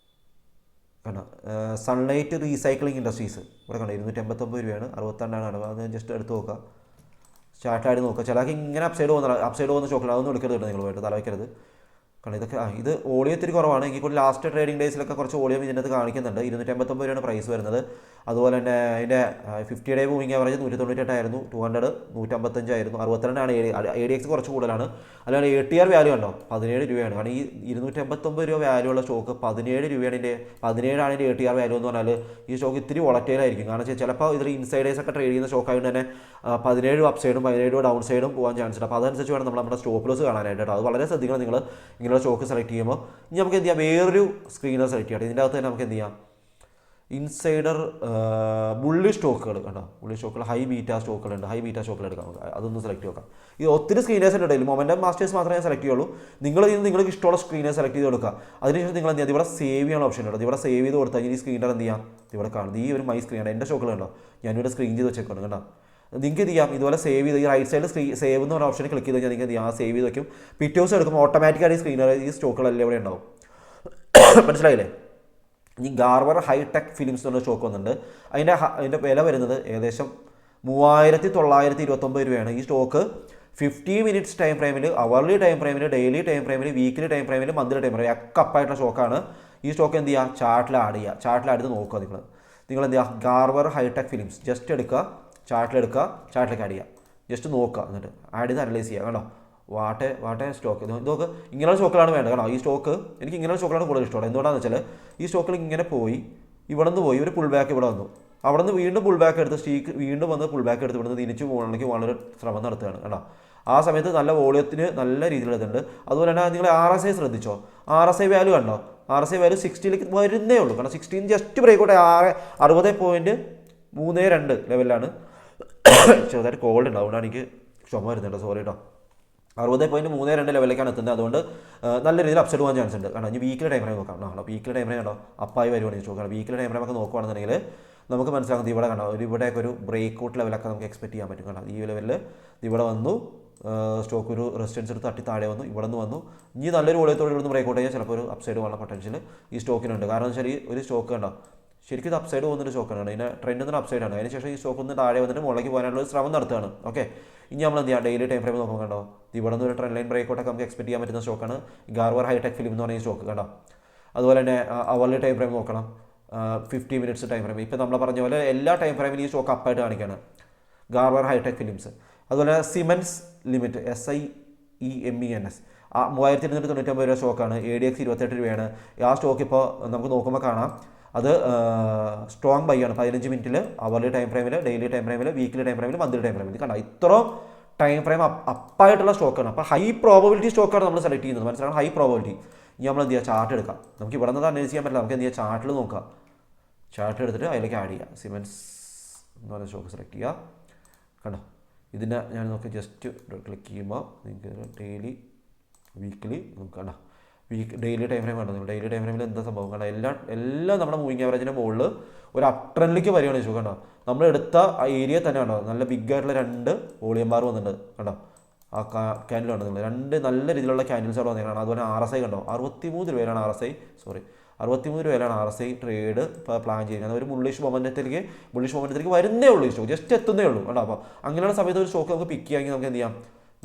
കണ്ടോ, സൺലൈറ്റ് റീസൈക്ലിംഗ് ഇൻഡസ്ട്രീസ് ഇവിടെ കണ്ടോ 289 രൂപയാണ്, 62 അത് ജസ്റ്റ് എടുത്ത് നോക്കുക, സ്റ്റാർട്ടായിട്ട് നോക്കുക. ചിലക്ക് ഇങ്ങനെ അപ്സൈഡ് പോകുന്ന സ്റ്റോക്കുകൾ അതൊന്നും എടുക്കരുത്, നിങ്ങൾ പോയിട്ട് തലവയ്ക്കരുത്. കാരണം ഇതൊക്കെ ഇത് വോളിയം ഇത്തിരി കുറവാണ്. എങ്കിൽ കൂടി ലാസ്റ്റ് ട്രേഡിംഗ് ഡേയ്സിലൊക്കെ കുറച്ച് വോളിയം ഇതിനകത്ത് കാണിക്കുന്നുണ്ട്. 289 രൂപയാണ് പ്രൈസ് വരുന്നത്. അതുപോലെ തന്നെ അതിൻ്റെ 50 ഡേ മൂവിങ് ആവറേജ് 198 200 155 62 ADX കുറച്ച് കൂടുതലാണ്. അല്ലാണ്ട് ATR വാല്യൂ ഉണ്ടോ 17 രൂപയാണ്. കാരണം ഈ 289 രൂപ വാല്യൂ ഉള്ള സ്റ്റോക്ക് 17 രൂപയാണ് ഇതിൻ്റെ 17 ഇതിൻ്റെ ATR വാല്യൂ എന്ന് പറഞ്ഞാൽ ഈ സ്റ്റോക്ക് ഇത്തിരി വോളറ്റൈലായിരിക്കും. കാരണം വെച്ചാൽ ചിലപ്പോൾ ഇതിൽ ഇൻസൈഡേഴ്സ് ഒക്കെ ട്രേഡ് ചെയ്യുന്ന സ്റ്റോക്ക് ആയതുകൊണ്ട് തന്നെ 17 രൂപ അപ്പ് സൈഡും 17 രൂപ ഡൗൺ സൈഡും പോകാൻ ചാൻസ് ഉണ്ട്. അപ്പോൾ അതനുസരിച്ച് വേണം നമ്മുടെ സ്റ്റോപ്പ് ലോസ് കാണാനായിട്ട് കേട്ടോ. അത് വളരെ ശ്രദ്ധിക്കണം നിങ്ങൾ ഇങ്ങനെയുള്ള സ്റ്റോക്ക് സെലക്ട് ചെയ്യുമ്പോൾ. ഇനി നമുക്ക് എന്ത് ചെയ്യാം, വേറൊരു സ്ക്രീനർ സെലക്ട് ചെയ്യാം. ഇതിൻ്റെ അകത്ത് തന്നെ നമുക്ക് എന്ത് ചെയ്യാം, ഇൻസൈഡർ ബുള്ളി സ്റ്റോക്കുകൾ കണ്ടോ, ബുള്ളി സ്റ്റോക്കുകൾ ഹൈ ബീറ്റ സ്റ്റോക്കുകളുണ്ട്. ഹൈ ബീറ്റ സ്റ്റോക്കുകൾ എടുക്കാം, നമുക്ക് അതൊന്ന് സെലക്ട് ചെയ്യാം. ഇത് ഒത്തിരി സ്ക്രീനേഴ്സ് ഉണ്ട്. മൊമെന്റം മാസ്റ്റേഴ്സ് മാത്രമേ സെലക്ട് ചെയ്യുള്ളൂ. നിങ്ങൾക്ക് ഇഷ്ടമുള്ള സ്ക്രീനർ സെലക്ട് ചെയ്ത് കൊടുക്കുക. അതിനുശേഷം നിങ്ങൾ എന്ത് ചെയ്യാം, ഇവിടെ സേവ് ചെയ്യാനുള്ള ഓപ്ഷൻ ഉണ്ട്. ഇവിടെ സേവ് ചെയ്ത് കൊടുത്താൽ ഈ സ്ക്രീനർ എന്ത് ചെയ്യാം, ഇവിടെ കാണുന്നത് ഈ ഒരു മൈ സ്ക്രീനാണ്. എൻ്റെ സ്റ്റോക്കുകൾ ഉണ്ടോ, ഞാനിവിടെ സ്ക്രീൻ ചെയ്ത് വെച്ചേക്കാണ് കണ്ടോ. നിങ്ങൾക്ക് എന്ത് ചെയ്യാം, ഇതുപോലെ സേവ് ചെയ്ത് ഈ റൈറ്റ് സൈഡിൽ സേവ് എന്ന് പറഞ്ഞ ഓപ്ഷൻ ക്ലിക്ക് ചെയ്ത് കഴിഞ്ഞാൽ നിങ്ങൾക്ക് എന്ത് ചെയ്യാം, സേവ് ചെയ്ത് വയ്ക്കും. പിറ്റേ ദിവസം എടുക്കുമ്പോൾ ഓട്ടോമാറ്റിക്കായി ഈ സ്ക്രീനർ ഈ സ്റ്റോക്കുകളെല്ലാം ഇവിടെ ഉണ്ടാവും. മനസ്സിലായില്ലേ? ഇനി ഗാർവർ ഹൈടെക് ഫിലിംസ് എന്നുള്ള സ്റ്റോക്ക് വന്നിട്ടുണ്ട്. അതിൻ്റെ വില വരുന്നത് ഏകദേശം 3929 രൂപയാണ്. ഈ സ്റ്റോക്ക് 50 മിനിറ്റ്സ് ടൈം ഫ്രെയിമിൽ, അവർലി ടൈം ഫ്രെയിമിൽ, ഡെയിലി ടൈം ഫ്രെയിമിൽ, വീക്ക്ലി ടൈം ഫ്രെയിമിൽ, മന്ത്ലി ടൈം ഫ്രെയിമിൽ ഒക്കെ അപ്പായിട്ടുള്ള സ്റ്റോക്കാണ്. ഈ സ്റ്റോക്ക് എന്ത് ചെയ്യുക, ചാർട്ടിൽ ആഡ് ചെയ്യുക. ചാർട്ടിൽ ആഡ് ചെയ്ത് നോക്കുക. നിങ്ങൾ എന്ത് ചെയ്യുക, ഗാർവർ ഹൈടെക് ഫിലിംസ് ജസ്റ്റ് എടുക്കുക, ചാർട്ടിലെടുക്കുക, ചാർട്ടിലേക്ക് ആഡ് ചെയ്യുക, ജസ്റ്റ് നോക്കുക, എന്നിട്ട് ആഡ് ചെയ്ത് അനലൈസ് ചെയ്യുക. കണ്ടോ, വാട്ടെ സ്റ്റോക്ക് ഇതൊക്കെ ഇങ്ങനെയുള്ള സ്റ്റോക്കുകളാണ് വേണ്ടത്. കാരണം ഈ സ്റ്റോക്ക് എനിക്ക് ഇങ്ങനെയുള്ള സ്റ്റോക്കുകളാണ് കൂടുതൽ ഇഷ്ടമാണ്. എന്തുകൊണ്ടാണെന്ന് വെച്ചാൽ ഈ സ്റ്റോക്കിൽ ഇങ്ങനെ പോയി ഇവിടെ നിന്ന് പോയി ഒരു പുൾ ബാക്ക് ഇവിടെ വന്നു, അവിടെ നിന്ന് വീണ്ടും പുൾ ബാക്ക് എടുത്ത് സ്റ്റീക്ക് വീണ്ടും വന്ന് പുൾ ബാക്ക് എടുത്ത് ഇവിടെ നിന്ന് തിരിച്ചു പോകണമെങ്കിൽ വളരെ ശ്രമം നടത്തുകയാണ്. കണ്ടോ, ആ സമയത്ത് നല്ല വോളിയത്തിന് നല്ല രീതിയിൽ ഇതുണ്ട്. അതുപോലെ തന്നെ നിങ്ങൾ RSI ശ്രദ്ധിച്ചോ, RSI വാല്യൂ കണ്ടോ, RSI വാല്യൂ 60ലേക്ക് വരുന്നേ ഉള്ളൂ. കാരണം 16 ജസ്റ്റ് ബ്രേക്കൗട്ട് 60.32 ലെവലിലാണ്. ചെറുതായിട്ട് കോൾഡ് ഉണ്ട്, അതുകൊണ്ടാണ് എനിക്ക് ചുമ വരുന്നുണ്ട്, സോറി കേട്ടോ. 60.32 ലെവലിലേക്കാണ് എത്തുന്നത്. അതുകൊണ്ട് നല്ല രീതിയിൽ അപ്സൈഡ് പോകാൻ ചാൻസ് ഉണ്ട്. കാരണം ഇനി വീക്കിലി ടൈം ഫ്രെയിം നോക്കാം. വീക്കിലി ടൈം ഫ്രെയിം കണ്ടോ അപ്പായി വരുവാണെങ്കിൽ ചോദിക്കണം. വീക്കിലി ടൈം ഫ്രെയിം ഒക്കെ നോക്കുകയാണെന്നുണ്ടെങ്കിൽ നമുക്ക് മനസ്സിലാക്കുന്നത് ഇവിടെ കണ്ടോ ഇവിടെയൊക്കെ ഒരു ബ്രേക്ക് ഔട്ട് ലെവലൊക്കെ നമുക്ക് എക്സ്പെക്ട് ചെയ്യാൻ പറ്റും. കാരണം ഈ ലെവലിൽ ഇവിടെ വന്നു, സ്റ്റോക്ക് ഒരു റെസിസ്റ്റൻസ് എടുത്ത് തട്ടി താഴെ വന്നു, ഇവിടെ നിന്ന് വന്നു. ഇനി നല്ലൊരു വോളിയത്തോടെ ഇവിടുന്ന് ബ്രേക്ക് ഔട്ട് ചെയ്യാൻ ചിലപ്പോൾ ഒരു അപ്സൈഡ് പോകാനുള്ള പൊട്ടൻഷ്യൽ ഈ സ്റ്റോക്കിനുണ്ട്. കാരണം വെച്ചാൽ ഈ ഒരു സ്റ്റോക്ക് കണ്ടോ ശരിക്കും ഇത് അപ്സൈഡ് പോകുന്നൊരു സ്റ്റോക്കാണ്. ഇതിൻ്റെ ട്രെൻഡ് ഒന്നും അപ്സൈഡാണ്. അതിനുശേഷം ഈ സ്റ്റോക്ക് ഒന്ന് താഴെ വന്നിട്ട് മുകളിലേക്ക് പോകാനുള്ള ഒരു ശ്രമം നടത്തുകയാണ്. ഓക്കെ, ഇനി നമ്മൾ എന്ത് ചെയ്യാം, ഡെയിലി ടൈം ഫ്രെയിം നോക്കുമ്പോൾ കണ്ടോ ഇവിടെ നിന്ന് ഒരു ട്രെൻഡ് ലൈൻ ബ്രേക്ക് ഔട്ടൊക്കെ നമുക്ക് എക്സ്പെക്ട് ചെയ്യാൻ പറ്റുന്ന സ്റ്റോക്കാണ് ഗാർവർ ഹൈടെക് ഫിലിം എന്ന് പറയുന്ന സ്റ്റോക്ക് കണ്ടോ. അതുപോലെ തന്നെ അവർലി ടൈം ഫ്രെയിം നോക്കണം, 50 മിനിറ്റ്സ് ടൈം ഫ്രെയിം. ഇപ്പോൾ നമ്മൾ പറഞ്ഞ പോലെ എല്ലാ ടൈം ഫ്രെയിമിലും ഈ സ്റ്റോക്ക് അപ്പായിട്ട് കാണിക്കുകയാണ് ഗാർവർ ഹൈടെക് ഫിലിംസ്. അതുപോലെ സിമെൻസ് ലിമിറ്റ് SIEMENS 3299 രൂപ സ്റ്റോക്കാണ്. ADX 28 രൂപയാണ്. ആ സ്റ്റോക്ക് ഇപ്പോൾ നമുക്ക് നോക്കുമ്പോൾ കാണാം അത് സ്ട്രോങ് ബൈ ആണ്. 15 മിനിറ്റിൽ, അവർലി ടൈം ഫ്രെയിമിൽ, ഡെയിലി ടൈം ഫ്രെയിമിൽ, വീക്കിലി ടൈം ഫ്രെയിമിൽ, മന്ത്ലി ടൈം ഫ്രെയിമിൽ കണ്ടോ ഇത്രയും ടൈം ഫ്രെയിം അപ്പായിട്ടുള്ള സ്റ്റോക്കാണ്. അപ്പോൾ ഹൈ പ്രോബബിലിറ്റി സ്റ്റോക്കാണ് നമ്മൾ സെലക്ട് ചെയ്യുന്നത്. മനസ്സിലാണ്, ഹൈ പ്രോബബിലിറ്റി. ഇനി നമ്മൾ എന്ത് ചെയ്യുക, ചാർട്ട് എടുക്കാം. നമുക്ക് ഇവിടെ നിന്ന് അനലൈസ് ചെയ്യാൻ പറ്റില്ല. നമുക്ക് എന്ത് ചെയ്യുക, ചാർട്ടിൽ നോക്കാം. ചാർട്ട് എടുത്തിട്ട് അതിലേക്ക് ആഡ് ചെയ്യുക. സിമെൻസ് എന്ന് പറയുന്ന സ്റ്റോക്ക് സെലക്ട് ചെയ്യുക. കണ്ടോ ഇതിനെ ഞാൻ നോക്കി ജസ്റ്റ് ക്ലിക്ക് ചെയ്യുമ്പോൾ നിങ്ങൾക്ക് ഡെയിലി, വീക്കിലി നമുക്ക് കണ്ടോ ഡെയിലി ടൈം ഫ്രെയിം കണ്ടോ. ഡെയിലി ടൈം ഫ്രെയിമിൽ എന്താ സംഭവം കണ്ടോ, എല്ലാം നമ്മുടെ മൂവിങ് ആവറേജിൻ്റെ മുകളിൽ ഒരു അപ് ട്രെൻഡിലേക്ക് വരികയാണ് സ്റ്റോക്ക് കണ്ടോ. നമ്മൾ എടുത്ത ആ ഏരിയ തന്നെ കണ്ടോ നല്ല ബിഗ് ആയിട്ടുള്ള 2 വോളിയം ബാർ വന്നിട്ടുണ്ട് കണ്ടോ. ആ ക്യാൻഡിൽ കണ്ടോ, 2 നല്ല രീതിയിലുള്ള ക്യാൻഡിൽസ് അവിടെ വന്നിട്ടാണ്. അതുപോലെ RSI കണ്ടോ 63 രൂപയിലാണ് RSI 63 രൂപയിലാണ് RSI ട്രേഡ് പ്ലാൻ ചെയ്യുന്നത്. ഒരു ബുള്ളിഷ് മൊമെൻറ്റത്തിലേക്ക് വരുന്നേ ഉള്ളൂ ഈ സ്റ്റോക്ക്, ജസ്റ്റ് എത്തുന്നേ ഉള്ളൂ കേട്ടോ. അപ്പോൾ അങ്ങനെയുള്ള സമയത്ത് ഒരു സ്റ്റോക്ക് നമുക്ക് പിക്ക് ചെയ്യാമെങ്കിൽ നമുക്ക് എന്ത് ചെയ്യാം,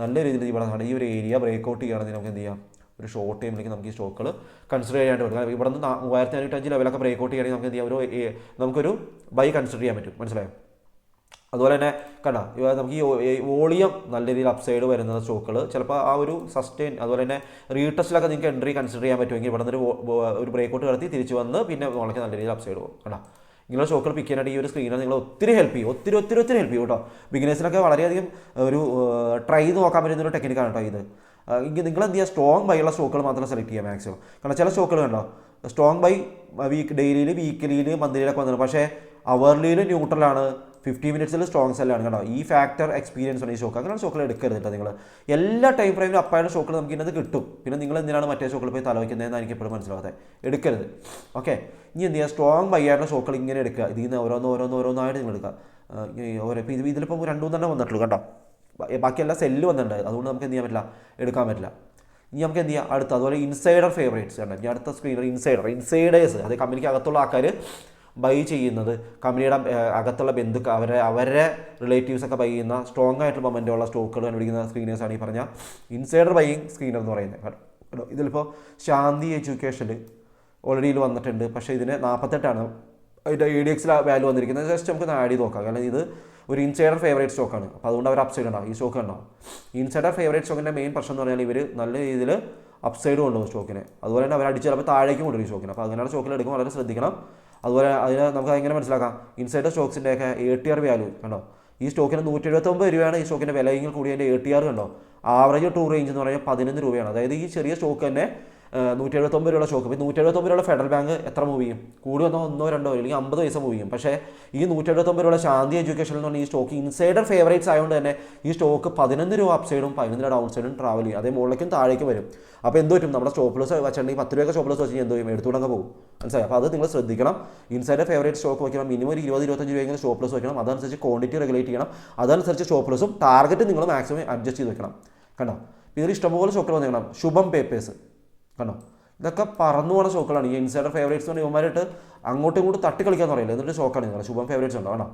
നല്ല രീതിയിൽ ഇവിടെ ഈ ഒരു ഏരിയ ബ്രേക്ക് ഔട്ട് ചെയ്യുകയാണെങ്കിൽ നമുക്ക് എന്ത് ചെയ്യാം, ഒരു ഷോർട്ട് ടൈമിലേക്ക് നമുക്ക് ഈ സ്റ്റോക്കുകൾ കൺസിഡർ ചെയ്യാനായിട്ട് പറ്റും. ഇവിടെ നിന്ന് 3505 ലെവലൊക്കെ ബ്രേക്ക് ഔട്ട് ചെയ്യുകയാണെങ്കിൽ നമുക്ക് എന്ത് ചെയ്യാം, നമുക്കൊരു ബൈ കൺസിഡർ ചെയ്യാൻ പറ്റും. മനസ്സിലായോ? അതുപോലെ തന്നെ കണ്ടോ നമുക്ക് ഈ വോളിയം നല്ല രീതിയിൽ അപ്സൈഡ് വരുന്ന സ്റ്റോക്കുകൾ ചിലപ്പോൾ ആ ഒരു സസ്റ്റെയിൻ, അതുപോലെ തന്നെ റീടെസ്റ്റിലൊക്കെ നിങ്ങൾക്ക് എൻട്രി കൺസിഡർ ചെയ്യാൻ പറ്റുമെങ്കിൽ ഇവിടെ നിന്ന് ഒരു ബ്രേക്ക് ഔട്ട് നടത്തി തിരിച്ച് വന്ന് പിന്നെ വളരെ നല്ല രീതിയിൽ അപ്സൈഡ് പോകും. കണ്ടോ ഇങ്ങനെ സ്റ്റോക്കുകൾ പിക്ക് ചെയ്യാനായിട്ട് ഈ ഒരു സ്ക്രീനിൽ നിങ്ങൾ ഒത്തിരി ഹെൽപ്പ് ചെയ്യും, ഒത്തിരി ഹെൽപ്പ് ചെയ്യും കേട്ടോ. ബിഗിനേഴ്സിനൊക്കെ വളരെയധികം ഒരു ട്രൈ ചെയ്ത് നോക്കാൻ പറ്റുന്ന ഒരു ടെക്നിക്കാണ് കേട്ടോ ഇത്. നിങ്ങൾ എന്ത് ചെയ്യുക, സ്ട്രോങ് ബൈ ഉള്ള സ്റ്റോക്കുകൾ മാത്രം സെലക്ട് ചെയ്യുക മാക്സിമം. കാരണം ചില സ്റ്റോക്കുകൾ കണ്ടോ സ്ട്രോങ് ബൈ ഡെയിലിയിൽ, വീക്കിലിയിൽ, മന്ത്ലിയിലൊക്കെ വന്നിട്ടുണ്ട്. പക്ഷേ അവർലിയിൽ ന്യൂട്രലാണ്, 50 മിനിറ്റ്സിൽ സ്ട്രോങ് സെല്ലാണ് കേട്ടോ. ഈ ഫാക്ടർ എക്സ്പീരിയൻസ് ആണ് ഈ സ്റ്റോക്ക്. അങ്ങനെ സ്റ്റോക്കുകൾ എടുക്കരുത് കേട്ടോ നിങ്ങൾ. എല്ലാ ടൈം ഫ്രെയിമിലും അപ്പായുള്ള സ്റ്റോക്കുകൾ നമുക്ക് ഇന്നത് കിട്ടും. പിന്നെ നിങ്ങൾ എന്തിനാണ് മറ്റേ സ്റ്റോക്കുകൾ പോയി തലവയ്ക്കുന്നതെന്ന് എനിക്ക് എപ്പോഴും മനസ്സിലാവാതെ, എടുക്കരുത്. ഓക്കെ, ഇനി എന്ത് ചെയ്യുക, സ്ട്രോങ് ബൈ ആയിട്ടുള്ള സ്റ്റോക്കുകൾ ഇങ്ങനെ എടുക്കുക. ഇതിൽ നിന്ന് ഓരോന്നായിട്ട് നിങ്ങൾ എടുക്കുക. ഇതിലിപ്പോൾ 2 തന്നെ വന്നിട്ടുള്ളൂ കേട്ടോ. ബാക്കിയെല്ലാം സെല്ല് വന്നിട്ടുണ്ട്, അതുകൊണ്ട് നമുക്ക് എന്ത് ചെയ്യാൻ പറ്റില്ല, എടുക്കാൻ പറ്റില്ല. ഇനി നമുക്ക് എന്ത് ചെയ്യാം അടുത്ത, അതുപോലെ ഇൻസൈഡർ ഫേവറേറ്റ്സ് ഉണ്ട്. ഇനി അടുത്ത സ്ക്രീനർ ഇൻസൈഡേഴ്സ്, അത് കമ്പനിക്ക് അകത്തുള്ള ആൾക്കാർ ബൈ ചെയ്യുന്നത്, കമ്പനിയുടെ അകത്തുള്ള ബന്ധുക്കൾ അവരുടെ റിലേറ്റീവ്സൊക്കെ ബൈ ചെയ്യുന്ന സ്ട്രോങ് ആയിട്ടുള്ള മൊമെൻ്റുള്ള സ്റ്റോക്കുകൾ കണ്ടുപിടിക്കുന്ന സ്ക്രീനേഴ്സാണ് ഈ പറഞ്ഞ ഇൻസൈഡർ ബൈയിങ് സ്ക്രീനർ എന്ന് പറയുന്നത്. ഇതിലിപ്പോൾ ശാന്തി എഡ്യൂക്കേഷനിൽ ഓൾറെഡി ഇതിൽ വന്നിട്ടുണ്ട്, പക്ഷേ ഇതിന് 48ആണ് അതിൻ്റെ ADX വാല്യൂ വന്നിരിക്കുന്നത്. ജസ്റ്റ് നമുക്ക് ആഡ് ചെയ്ത് നോക്കാം, കാരണം ഇത് ഒരു ഇൻസൈഡർ ഫേവറേറ്റ് സ്റ്റോക്കാണ്. അപ്പോൾ അതുകൊണ്ട് അവർ അപ്സൈഡ് ഉണ്ടാവും, ഈ സ്റ്റോക്ക് ഉണ്ടാവും. ഇൻസൈഡർ ഫേവറേറ്റ് സ്റ്റോക്കിൻ്റെ മെയിൻ പ്രശ്നം എന്ന് പറഞ്ഞാൽ ഇവർ നല്ല രീതിയിൽ അപ്സൈഡ് കൊണ്ടുപോകും സ്റ്റോക്കിനെ, അതുപോലെ തന്നെ അവർ അടിച്ച് ചിലപ്പോൾ താഴേക്കും കൊണ്ടുവരും സ്റ്റോക്കിനെ. അപ്പോൾ അങ്ങനെയുള്ള സ്റ്റോക്കിൽ എടുക്കുമ്പോൾ വളരെ ശ്രദ്ധിക്കണം. അതുപോലെ അതിന് നമുക്ക് എങ്ങനെ മനസ്സിലാക്കാം, ഇൻസൈഡർ സ്റ്റോക്സിൻ്റെയൊക്കെ ATR വാല്യൂ കണ്ടോ, ഈ സ്റ്റോക്കിന് 179 രൂപയാണ് ഈ സ്റ്റോക്കിൻ്റെ വിലയെങ്കിൽ കൂടി അതിൻ്റെ ATR കണ്ടോ, ആവറേജ് ടു റേഞ്ച് എന്ന് പറഞ്ഞാൽ 11 രൂപയാണ്. അതായത് ഈ ചെറിയ സ്റ്റോക്ക് തന്നെ 179 രൂപയുള്ള സ്റ്റോക്ക്. ഇപ്പോൾ 179 രൂപയുള്ള ഫെഡറൽ ബാങ്ക് എത്ര മൂവ് ചെയ്യും, കൂടി വന്നോ 1 2 അല്ലെങ്കിൽ 50 പൈസ മൂവ് ചെയ്യും. പക്ഷേ ഈ 179 രൂപയുള്ള ശാന്തി എഡ്യൂക്കേഷൻ എന്ന് പറഞ്ഞാൽ ഈ സ്റ്റോക്ക് ഇൻസൈഡർ ഫേവറേറ്റ്സ് ആയതുകൊണ്ട് തന്നെ ഈ സ്റ്റോക്ക് 11 രൂപ അപ്പ് സൈഡും 11 രൂപ ഡൗൺ സൈഡും ട്രാവൽ ചെയ്യും, അതേ മുകളിലേക്കും താഴേക്കും വരും. അപ്പോൾ എന്ത് പറ്റും, നമ്മുടെ സ്റ്റോപ്പ് ലോസ് വെച്ചിട്ടുണ്ടെങ്കിൽ 10 രൂപയൊക്കെ സ്റ്റോപ്പ് ലോസ് വെച്ച് എന്ത് ചെയ്യും, എടുത്തുകൊണ്ടൊക്കെ പോകും. മനസ്സിലായി? അപ്പോൾ അത് നിങ്ങൾ ശ്രദ്ധിക്കണം. ഇൻസൈഡർ ഫേവറേറ്റ് സ്റ്റോക്ക് വയ്ക്കണം, മിനിമം ഒരു 20-25 രൂപയെങ്കിലും സ്റ്റോപ്പ് ലോസ് വയ്ക്കണം. അതനുസരിച്ച് ക്വാണ്ടിറ്റി റെഗുലേറ്റ് ചെയ്യണം, അതനുസരിച്ച് സ്റ്റോപ്പ് ലോസും ടാർഗറ്റ് നിങ്ങൾ മാക്സിമം അഡ്ജസ്റ്റ് ചെയ്ത് വെക്കണം. കണ്ടോ, ഇതിൽ ഇഷ്ടംപോലെ സ്റ്റോക്കുകൾ വന്നിരിക്കണം. ശുഭം പേപ്പേഴ്സ് കണ്ടോ, ഇതൊക്കെ പറന്നു പോകുന്ന സ്റ്റോക്കുകളാണ്. ഈ ഇൻസൈഡർ ഫേവറേറ്റ്സ് എന്ന് ഇവന്മാരായിട്ട് അങ്ങോട്ടും ഇങ്ങോട്ടും തട്ടി കളിക്കാന്ന് പറയില്ല, എന്നിട്ട് സ്റ്റോക്കാണ് നിങ്ങൾ. ശുഭം ഫേവറേറ്റ്സ് ഉണ്ടോ കണ്ടോ,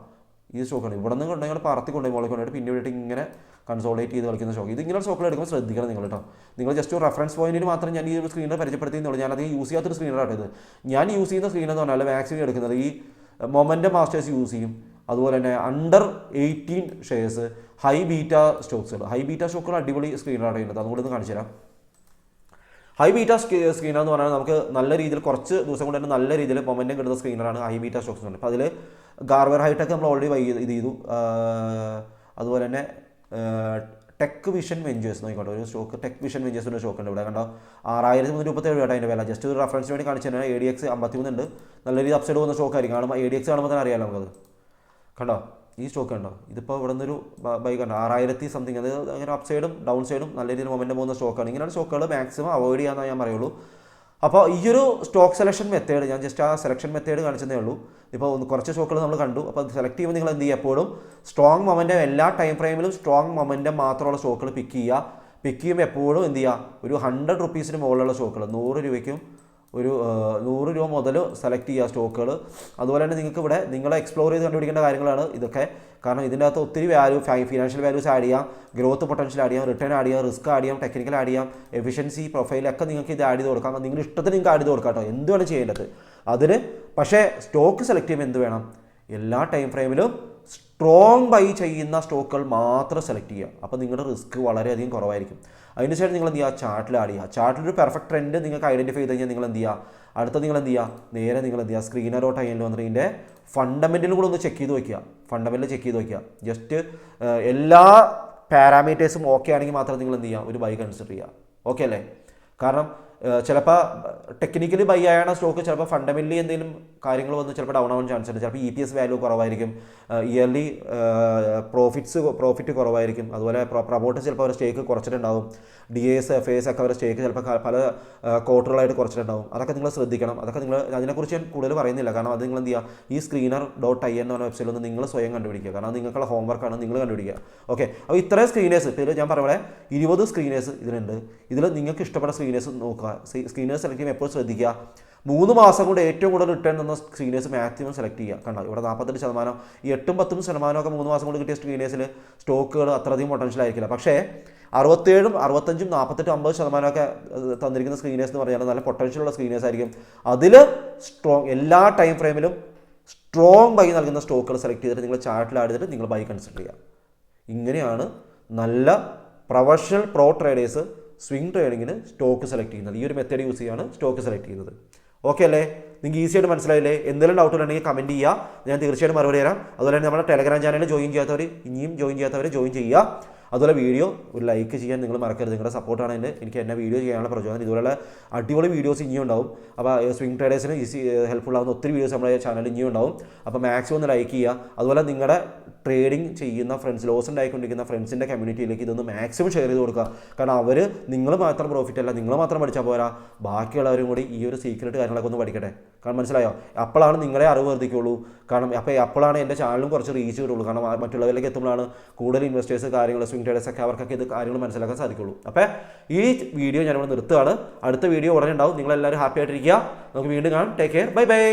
ഈ സ്റ്റോക്കാണ്. ഇവിടെ നിന്ന് കൊണ്ടെങ്കിൽ പറത്തി കൊണ്ടുപോയി മോളെ കൊണ്ടുപോയിട്ട് പിന്നെ വേണ്ടിയിട്ട് ഇങ്ങനെ കൺസോൾട്ടേറ്റ് ചെയ്ത് കളിക്കുന്ന സ്റ്റോക്ക്. ഇത് ഇങ്ങനെ സ്റ്റോക്കുകൾ എടുക്കുമ്പോൾ ശ്രദ്ധിക്കണം നിങ്ങൾ കേട്ടോ. നിങ്ങൾ ജസ്റ്റ് ഒരു റെഫറൻസ് പോയിന്റിന് മാത്രം ഞാൻ ഈ ഒരു സ്ക്രീനർ പരിചയപ്പെടുത്തിയെന്നുള്ളൂ. ഞാൻ അധികം യൂസ് ചെയ്യാത്തൊരു സ്ക്രീനറാണ് ഇത്. ഞാൻ യൂസ് ചെയ്യുന്ന സ്ക്രീൻ എന്ന് പറഞ്ഞാൽ മാക്സിമം എടുക്കുന്നത് ഈ മൊമെൻ്റം മാസ്റ്റേഴ്സ് യൂസ് ചെയ്യും, അതുപോലെ തന്നെ അണ്ടർ 18 ഷെയർസ്, ഹൈ ബീറ്റ സ്റ്റോക്സുകൾ. ഹൈ ബീറ്റ സ്റ്റോക്കുകൾ അടിപൊളി സ്ക്രീനറാണ് ചെയ്യുന്നത്, അതുകൊണ്ട് ഒന്ന് കാണിച്ചു തരാം. ഹൈ ബീറ്റ സ്ക്രീനർ എന്ന് പറഞ്ഞാൽ നമുക്ക് നല്ല രീതിയിൽ കുറച്ച് ദിവസം കൊണ്ട് തന്നെ നല്ല രീതിയിൽ മൊമെൻറ്റം കിട്ടുന്ന സ്ക്രീനറാണ് ഹൈ ബീറ്റ സ്റ്റോക്സ് ഉണ്ട്. അപ്പോൾ അതിൽ ഗാർവർ ഹൈടെക് നമ്മൾ ഓൾറെഡി ഇത് ചെയ്തു. അതുപോലെ തന്നെ ടെക് വിഷൻ വെഞ്ചേഴ്സ് നോക്കിക്കോട്ടെ, ഒരു സ്റ്റോക്ക് ടെക് വിഷൻ വെഞ്ചേഴ്സിൻ്റെ സ്റ്റോക്ക് ഉണ്ട് ഇവിടെ കണ്ടോ, 6337 രൂപ അതിൻ്റെ വില. ജസ്റ്റ് ഒരു റെഫറൻസിന് വേണ്ടി കാണിച്ചു തന്നെ. ADX 53 ഉണ്ട്, നല്ല രീതിയിൽ അപ്സൈഡ് പോകുന്ന സ്റ്റോക്ക് ആയിരിക്കും. കാണുമ്പോൾ ADX കാണുമ്പോൾ തന്നെ അറിയാമല്ലോ നമുക്കത്. കണ്ടോ ഈ സ്റ്റോക്ക് കണ്ടോ, ഇതിപ്പോൾ ഇവിടെ നിന്നൊരു ബൈ കണ്ടോ 6000 സംതിങ്, അത് അങ്ങനെ അപ്പ് സൈഡും ഡൗൺ സൈഡും നല്ല രീതിയിൽ മൊമെൻറ്റം പോകുന്ന സ്റ്റോക്കാണ്. ഇങ്ങനെയാണ് സ്റ്റോക്കുകൾ മാക്സിമം അവോയ്ഡ് ചെയ്യാമെന്ന് ഞാൻ പറയുള്ളൂ. അപ്പോൾ ഈ ഒരു സ്റ്റോക്ക് സെലക്ഷൻ മെത്തേഡ് ഞാൻ ജസ്റ്റ് ആ സെലക്ഷൻ മെത്തേഡ് കാണിച്ചതേ ഉള്ളൂ. ഇപ്പോൾ കുറച്ച് സ്റ്റോക്കുകൾ നമ്മൾ കണ്ടു. അപ്പോൾ സെലക്ട് ചെയ്യുമ്പോൾ നിങ്ങൾ എന്ത് ചെയ്യുക, എപ്പോഴും സ്ട്രോങ് മൊമെൻറ്റം എല്ലാ ടൈം ഫ്രെയിമിലും സ്ട്രോങ് മൊമെൻറ്റം മാത്രമുള്ള സ്റ്റോക്കുകൾ പിക്ക് ചെയ്യുക. പിക്ക് ചെയ്യുമ്പോൾ എപ്പോഴും എന്ത് ചെയ്യുക, ഒരു 100 റുപ്പീസിന് മുകളിലുള്ള സ്റ്റോക്കുകൾ, 100 രൂപയ്ക്കും ഒരു 100 രൂപ മുതൽ സെലക്ട് ചെയ്യുക സ്റ്റോക്കുകൾ. അതുപോലെ തന്നെ നിങ്ങൾക്ക് ഇവിടെ നിങ്ങൾ എക്സ്പ്ലോർ ചെയ്ത് കണ്ടുപിടിക്കേണ്ട കാര്യങ്ങളാണ് ഇതൊക്കെ. കാരണം ഇതിൻ്റെ അകത്ത് ഒത്തിരി ഫിനാൻഷ്യൽ വാല്യൂസ് ആഡ് ചെയ്യാം, ഗ്രോത്ത് പൊട്ടൻഷ്യൽ ആഡ് ചെയ്യാം, റിട്ടേൺ ആഡ് ചെയ്യാം, റിസ്ക് ആഡ് ചെയ്യാം, ടെക്നിക്കൽ ആഡ് ചെയ്യാം, എഫിഷ്യൻസി പ്രൊഫൈലൊക്കെ നിങ്ങൾക്ക് ഇത് ആഡ് ചെയ്ത് കൊടുക്കാം. നിങ്ങളുടെ ഇഷ്ടത്തിന് നിങ്ങൾക്ക് ആഡ് ചെയ്ത് കൊടുക്കാം കേട്ടോ, എന്തുവാണ് ചെയ്യേണ്ടത് അതിന്. പക്ഷേ സ്റ്റോക്ക് സെലക്ട് ചെയ്യുമ്പോൾ എന്ത് വേണം, എല്ലാ ടൈം ഫ്രെയിമിലും സ്ട്രോങ് ബൈ ചെയ്യുന്ന സ്റ്റോക്കുകൾ മാത്രം സെലക്ട് ചെയ്യുക. അപ്പോൾ നിങ്ങളുടെ റിസ്ക് വളരെയധികം കുറവായിരിക്കും. അതിനുശേഷം നിങ്ങൾ എന്ത് ചെയ്യുക, ചാർട്ടിൽ ആഡ് ചെയ്യുക. ചാർട്ടിലൊരു പെർഫെക്റ്റ് ട്രെൻഡ് നിങ്ങൾക്ക് ഐഡൻറ്റിഫൈ ചെയ്ത് കഴിഞ്ഞാൽ നിങ്ങൾ എന്ത് ചെയ്യുക, അടുത്ത നിങ്ങൾ എന്ത് ചെയ്യുക, നേരെ നിങ്ങൾ എന്ത് ചെയ്യുക, സ്ക്രീനറോ ടൈമിൽ വന്നിട്ട് ഇതിൻ്റെ ഫണ്ടമെൻറ്റലും കൂടെ ഒന്ന് ചെക്ക് ചെയ്ത് വയ്ക്കുക. ഫണ്ടമെൻ്റൽ ചെക്ക് ചെയ്ത് വയ്ക്കുക. ജസ്റ്റ് എല്ലാ പാരാമീറ്റേഴ്സും ഓക്കെ ആണെങ്കിൽ മാത്രം നിങ്ങൾ എന്ത് ചെയ്യുക, ഒരു ബൈ കൺസിഡർ ചെയ്യുക. ഓക്കെ അല്ലേ? കാരണം ചിലപ്പോൾ ടെക്നിക്കലി ബൈ ആയാണ് സ്റ്റോക്ക്, ചിലപ്പോൾ ഫണ്ടമെൻ്റലി എന്തെങ്കിലും കാര്യങ്ങൾ വന്ന് ചിലപ്പോൾ ഡൗൺ ആവാൻ ചാൻസ് ഉണ്ട്. ചിലപ്പോൾ EPS വാല്യൂ കുറവായിരിക്കും, ഇയർലി പ്രോഫിറ്റ് കുറവായിരിക്കും. അതുപോലെ പ്രൊമോട്ടേഴ്സ് ചിലപ്പോൾ അവരുടെ സ്റ്റേക്ക് കുറച്ചിട്ടുണ്ടാവും, DAs FAs ഒക്കെ അവരുടെ സ്റ്റേക്ക് ചിലപ്പോൾ പല ക്വാർട്ടറുകളായിട്ട് കുറച്ചിട്ടുണ്ടാവും. അതൊക്കെ നിങ്ങൾ ശ്രദ്ധിക്കണം. അതൊക്കെ നിങ്ങൾ അതിനെക്കുറിച്ച് ഞാൻ കൂടുതൽ പറയുന്നില്ല, കാരണം അത് നിങ്ങൾ എന്ത് ചെയ്യുക, ഈ screener.in എന്ന് പറഞ്ഞ വെബ്സൈറ്റിൽ ഒന്ന് നിങ്ങൾ സ്വയം കണ്ടുപിടിക്കുക. കാരണം നിങ്ങൾക്കുള്ള ഹോംവർക്കാണ്, നിങ്ങൾ കണ്ടുപിടിക്കുക. ഓക്കെ, അപ്പോൾ ഇത്രയും സ്ക്രീനേഴ്സ് ഇതിൽ ഞാൻ പറഞ്ഞ 20 സ്ക്രീനേഴ്സ് ഇതിലുണ്ട്. ഇതിൽ നിങ്ങൾക്ക് ഇഷ്ടപ്പെട്ട സ്ക്രീനേഴ്സ് നോക്കുക. സ്ക്രീനേഴ്സ് സെലക്ട് ചെയ്യുമ്പോൾ എപ്പോഴും ശ്രദ്ധിക്കുക, 3 മാസം കൊണ്ട് ഏറ്റവും കൂടുതൽ റിട്ടേൺ തന്ന സ്ക്രീനേഴ്സ് മാക്സിമം സെലക്ട് ചെയ്യുക. കണ്ടോ ഇവിടെ 48%, ഈ 8-10% 3 മാസം കൊണ്ട് കിട്ടിയ സ്ക്രീനേഴ്സിൽ സ്റ്റോക്കുകൾ അത്രയധികം പൊട്ടൻഷ്യൽ ആയിരിക്കില്ല. പക്ഷേ 67, 65, 48, 50% തന്നിരിക്കുന്ന സ്ക്രീനേഴ്സ് എന്ന് പറഞ്ഞാൽ നല്ല പൊട്ടൻഷ്യലുള്ള സ്ക്രീനേഴ്സ് ആയിരിക്കും. അതിൽ സ്ട്രോങ് എല്ലാ ടൈം ഫ്രെയിമിലും സ്ട്രോങ് ബൈ നൽകുന്ന സ്റ്റോക്കുകൾ സെലക്ട് ചെയ്തിട്ട് നിങ്ങൾ ചാർട്ടിൽ ആഡ് ചെയ്തിട്ട് നിങ്ങൾ ബൈ കൺസിഡർ ചെയ്യുക. ഇങ്ങനെയാണ് നല്ല പ്രൊഫഷണൽ ട്രേഡേഴ്സ് സ്വിംഗ് ട്രേഡിങ്ങിന് സ്റ്റോക്ക് സെലക്ട് ചെയ്യുന്നത്. ഈ ഒരു മെത്തേഡ് യൂസ് ചെയ്യാണ് സ്റ്റോക്ക് സെലക്ട് ചെയ്യുന്നത്. ഓക്കെ അല്ലേ? നിങ്ങൾക്ക് ഈസി ആയിട്ട് മനസ്സിലായില്ലേ? എന്തെങ്കിലും ഡൗട്ട് ഉണ്ടെങ്കിൽ കമൻറ്റ് ചെയ്യുക, ഞാൻ തീർച്ചയായിട്ടും മറുപടി തരാം. അതുപോലെ തന്നെ നമ്മുടെ ടെലഗ്രാം ചാനൽ ജോയിൻ ചെയ്യാത്തവർ ഇനിയും ജോയിൻ ചെയ്യുക. അതുപോലെ വീഡിയോ ഒരു ലൈക്ക് ചെയ്യാൻ നിങ്ങൾ മറക്കരുത്. നിങ്ങളുടെ സപ്പോർട്ടാണ് എനിക്ക് എന്നെ വീഡിയോ ചെയ്യാനുള്ള പ്രചോദനം. ഇതുപോലുള്ള അടിപൊളി വീഡിയോസ് ഇനിയും ഉണ്ടാവും. അപ്പോൾ സ്വിംഗ് ട്രേഡേഴ്സിന് ഹെൽപ്ഫുൾ ആവുന്ന ഒത്തിരി വീഡിയോസ് നമ്മുടെ ചാനൽ ഇനിയും ഉണ്ടാവും. അപ്പോൾ മാക്സിമം ഒന്ന് ലൈക്ക് ചെയ്യുക. അതുപോലെ നിങ്ങളുടെ ട്രേഡിംഗ് ചെയ്യുന്ന ഫ്രണ്ട്സ്, ലോസ് ഉണ്ടായിക്കൊണ്ടിരിക്കുന്ന ഫ്രണ്ട്സിൻ്റെ കമ്മ്യൂണിറ്റിയിലേക്ക് ഇതൊന്ന് മാക്സിമം ഷെയർ ചെയ്ത് കൊടുക്കുക. കാരണം അവർ നിങ്ങൾ മാത്രം പ്രോഫിറ്റ് അല്ല, നിങ്ങൾ മാത്രം പഠിച്ചാൽ പോരാ, ബാക്കിയുള്ളവരും കൂടി ഈ ഒരു സീക്രട്ട് കാര്യങ്ങളൊക്കെ ഒന്ന് പഠിക്കട്ടെ. കാരണം മനസ്സിലായോ? അപ്പോഴാണ് നിങ്ങളെ അറിവ് വർദ്ധിക്കുള്ളൂ. കാരണം അപ്പോഴാണ് എൻ്റെ ചാനലും കുറച്ച് റീച്ച് കിട്ടുള്ളൂ. കാരണം മറ്റുള്ളവരിലേക്ക് എത്തുമ്പോഴാണ് കൂടുതൽ ഇൻവെസ്റ്റേഴ്സ് കാര്യങ്ങൾ സ്വിംഗ് ട്രേഡേഴ്സ് ഒക്കെ അവർക്കൊക്കെ ഇത് കാര്യങ്ങൾ മനസ്സിലാക്കാൻ സാധിക്കുള്ളൂ. അപ്പോൾ ഈ വീഡിയോ ഞാനിവിടെ നിർത്തുകയാണ്. അടുത്ത വീഡിയോ ഉടനെ ഉണ്ടാവും. നിങ്ങളെല്ലാവരും ഹാപ്പി ആയിട്ടിരിക്കുക. നമുക്ക് വീണ്ടും കാണാം. Take care. Bye bye.